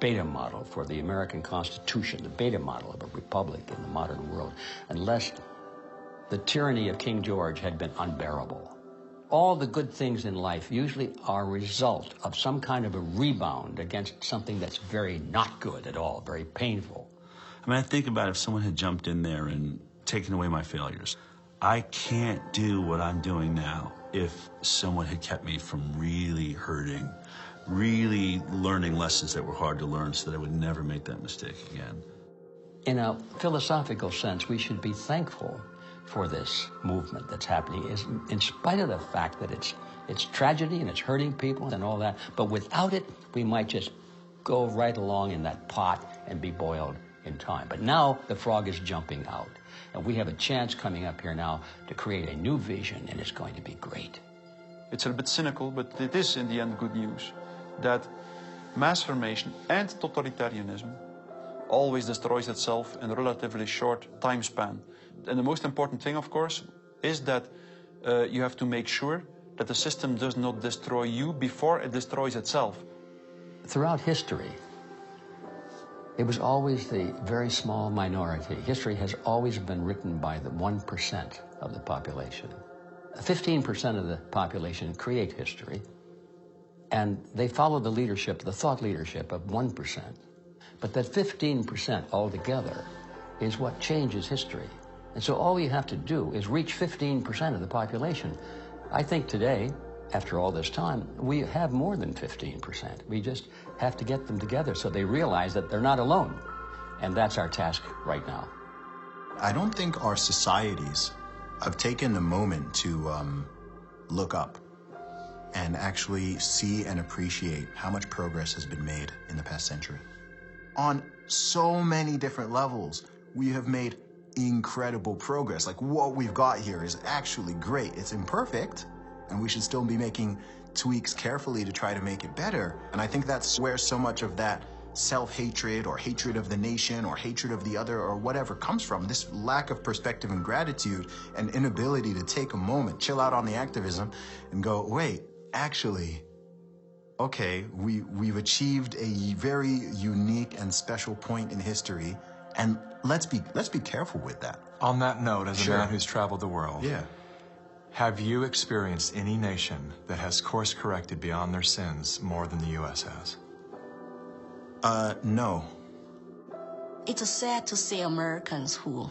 beta model for the American Constitution, the beta model of a republic in the modern world, unless the tyranny of King George had been unbearable. All the good things in life usually are a result of some kind of a rebound against something that's very not good at all, very painful. I mean, I think about if someone had jumped in there and taken away my failures. I can't do what I'm doing now if someone had kept me from really hurting, really learning lessons that were hard to learn so that I would never make that mistake again. In a philosophical sense, we should be thankful for this movement that's happening, is in spite of the fact that it's tragedy and it's hurting people and all that, but without it, we might just go right along in that pot and be boiled in time. But now the frog is jumping out, and we have a chance coming up here now to create a new vision, and it's going to be great. It's a bit cynical, but it is in the end good news that mass formation and totalitarianism always destroys itself in a relatively short time span. And the most important thing, of course, is that you have to make sure that the system does not destroy you before it destroys itself. Throughout history, it was always the very small minority. History has always been written by the 1% of the population. 15% of the population create history, and they follow the leadership, the thought leadership of 1%. But that 15% altogether is what changes history. And so all you have to do is reach 15% of the population. I think today, after all this time, we have more than 15%. We just have to get them together so they realize that they're not alone. And that's our task right now. I don't think our societies have taken the moment to look up and actually see and appreciate how much progress has been made in the past century. On so many different levels, we have made incredible progress. Like, what we've got here is actually great. It's imperfect, and we should still be making tweaks carefully to try to make it better. And I think that's where so much of that self-hatred or hatred of the nation or hatred of the other or whatever comes from. This lack of perspective and gratitude and inability to take a moment, chill out on the activism and go, wait, actually, okay, we've achieved a very unique and special point in history, and let's be careful with that. On that note, as a man who's traveled the world, yeah, have you experienced any nation that has course-corrected beyond their sins more than the U.S. has? No. It's sad to see Americans who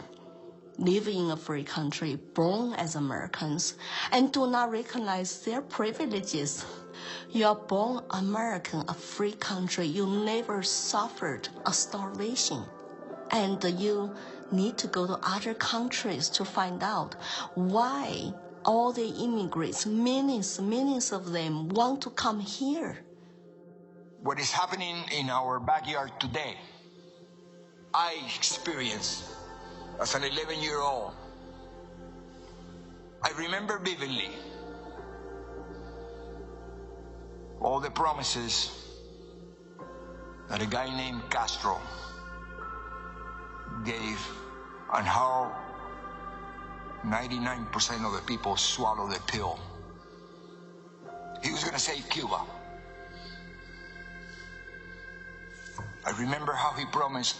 live in a free country, born as Americans, and do not recognize their privileges. You are born American, a free country. You never suffered a starvation. And you need to go to other countries to find out why all the immigrants, millions of them, want to come here. What is happening in our backyard today, I experienced as an 11-year-old. I remember vividly all the promises that a guy named Castro gave and how 99% of the people swallowed the pill. He was going to save Cuba. I remember how he promised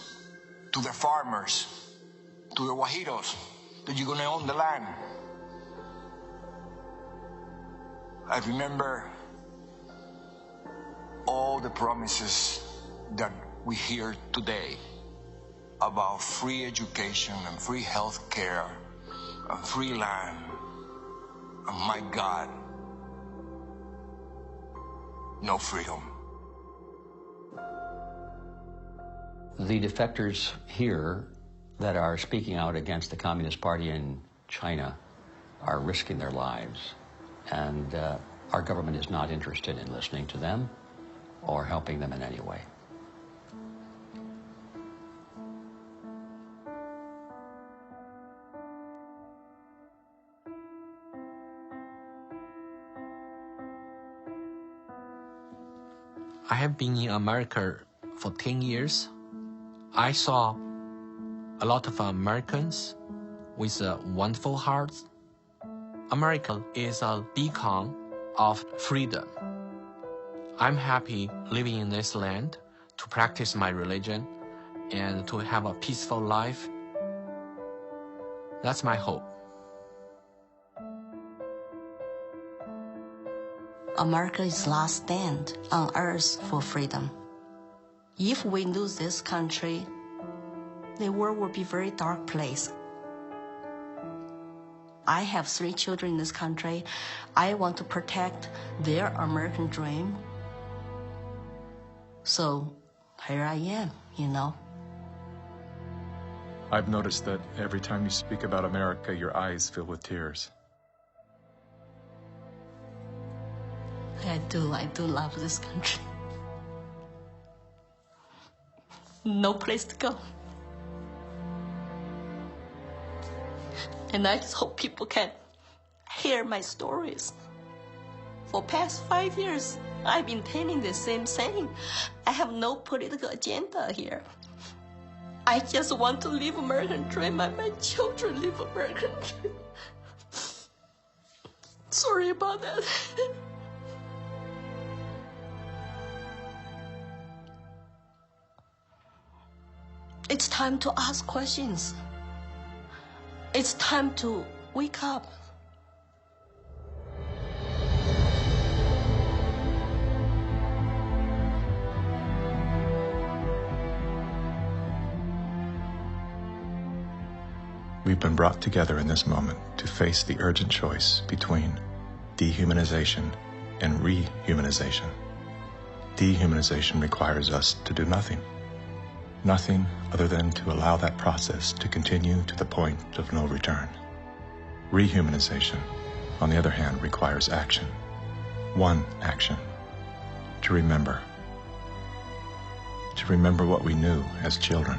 to the farmers, to the Guajiros, that you're going to own the land. I remember all the promises that we hear today about free education and free health care and free land. And my God, no freedom. The defectors here that are speaking out against the Communist Party in China are risking their lives. And Our government is not interested in listening to them or helping them in any way. I have been in America for 10 years. I saw a lot of Americans with wonderful hearts. America is a beacon of freedom. I'm happy living in this land to practice my religion and to have a peaceful life. That's my hope. America's last stand on earth for freedom. If we lose this country, the world will be a very dark place. I have 3 children in this country. I want to protect their American dream. So here I am, you know. I've noticed that every time you speak about America, your eyes fill with tears. I do love this country. No place to go. And I just hope people can hear my stories. For past 5 years, I've been telling the same thing. I have no political agenda here. I just want to live American dream and my children live American dream. Sorry about that. It's time to ask questions. It's time to wake up. We've been brought together in this moment to face the urgent choice between dehumanization and rehumanization. Dehumanization requires us to do nothing. Nothing other than to allow that process to continue to the point of no return. Rehumanization, on the other hand, requires action. One action. To remember. To remember what we knew as children,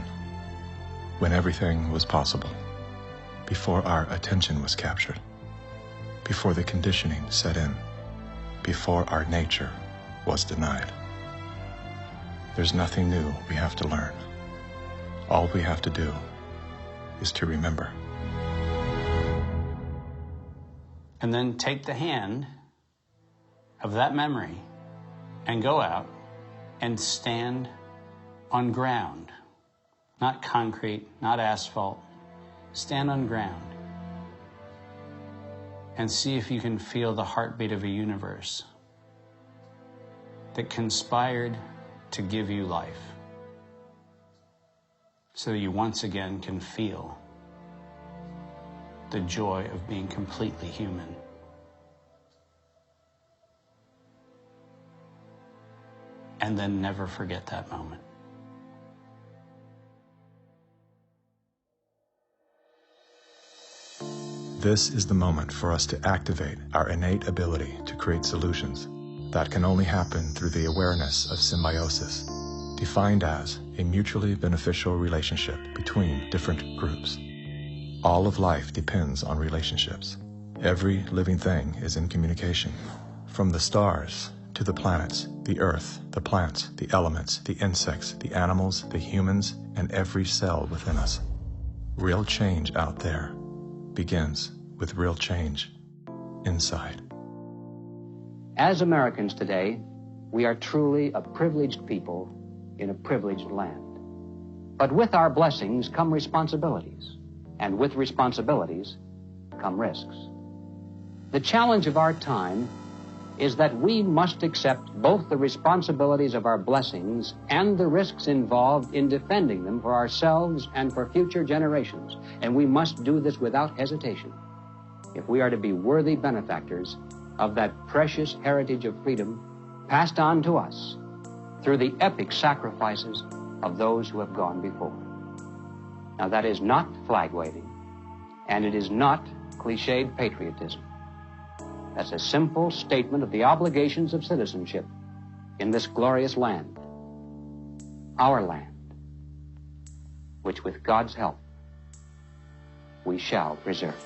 when everything was possible, before our attention was captured, before the conditioning set in, before our nature was denied. There's nothing new we have to learn. All we have to do is to remember. And then take the hand of that memory and go out and stand on ground. Not concrete, not asphalt. Stand on ground and see if you can feel the heartbeat of a universe that conspired to give you life, so you once again can feel the joy of being completely human. And then never forget that moment. This is the moment for us to activate our innate ability to create solutions. That can only happen through the awareness of symbiosis, defined as a mutually beneficial relationship between different groups. All of life depends on relationships. Every living thing is in communication, from the stars to the planets, the earth, the plants, the elements, the insects, the animals, the humans, and every cell within us. Real change out there begins with real change inside. As Americans today, we are truly a privileged people in a privileged land. But with our blessings come responsibilities, and with responsibilities come risks. The challenge of our time is that we must accept both the responsibilities of our blessings and the risks involved in defending them for ourselves and for future generations. And we must do this without hesitation if we are to be worthy benefactors of that precious heritage of freedom passed on to us through the epic sacrifices of those who have gone before. Now, that is not flag waving, and it is not cliched patriotism. as a simple statement of the obligations of citizenship in this glorious land, our land, which with God's help we shall preserve.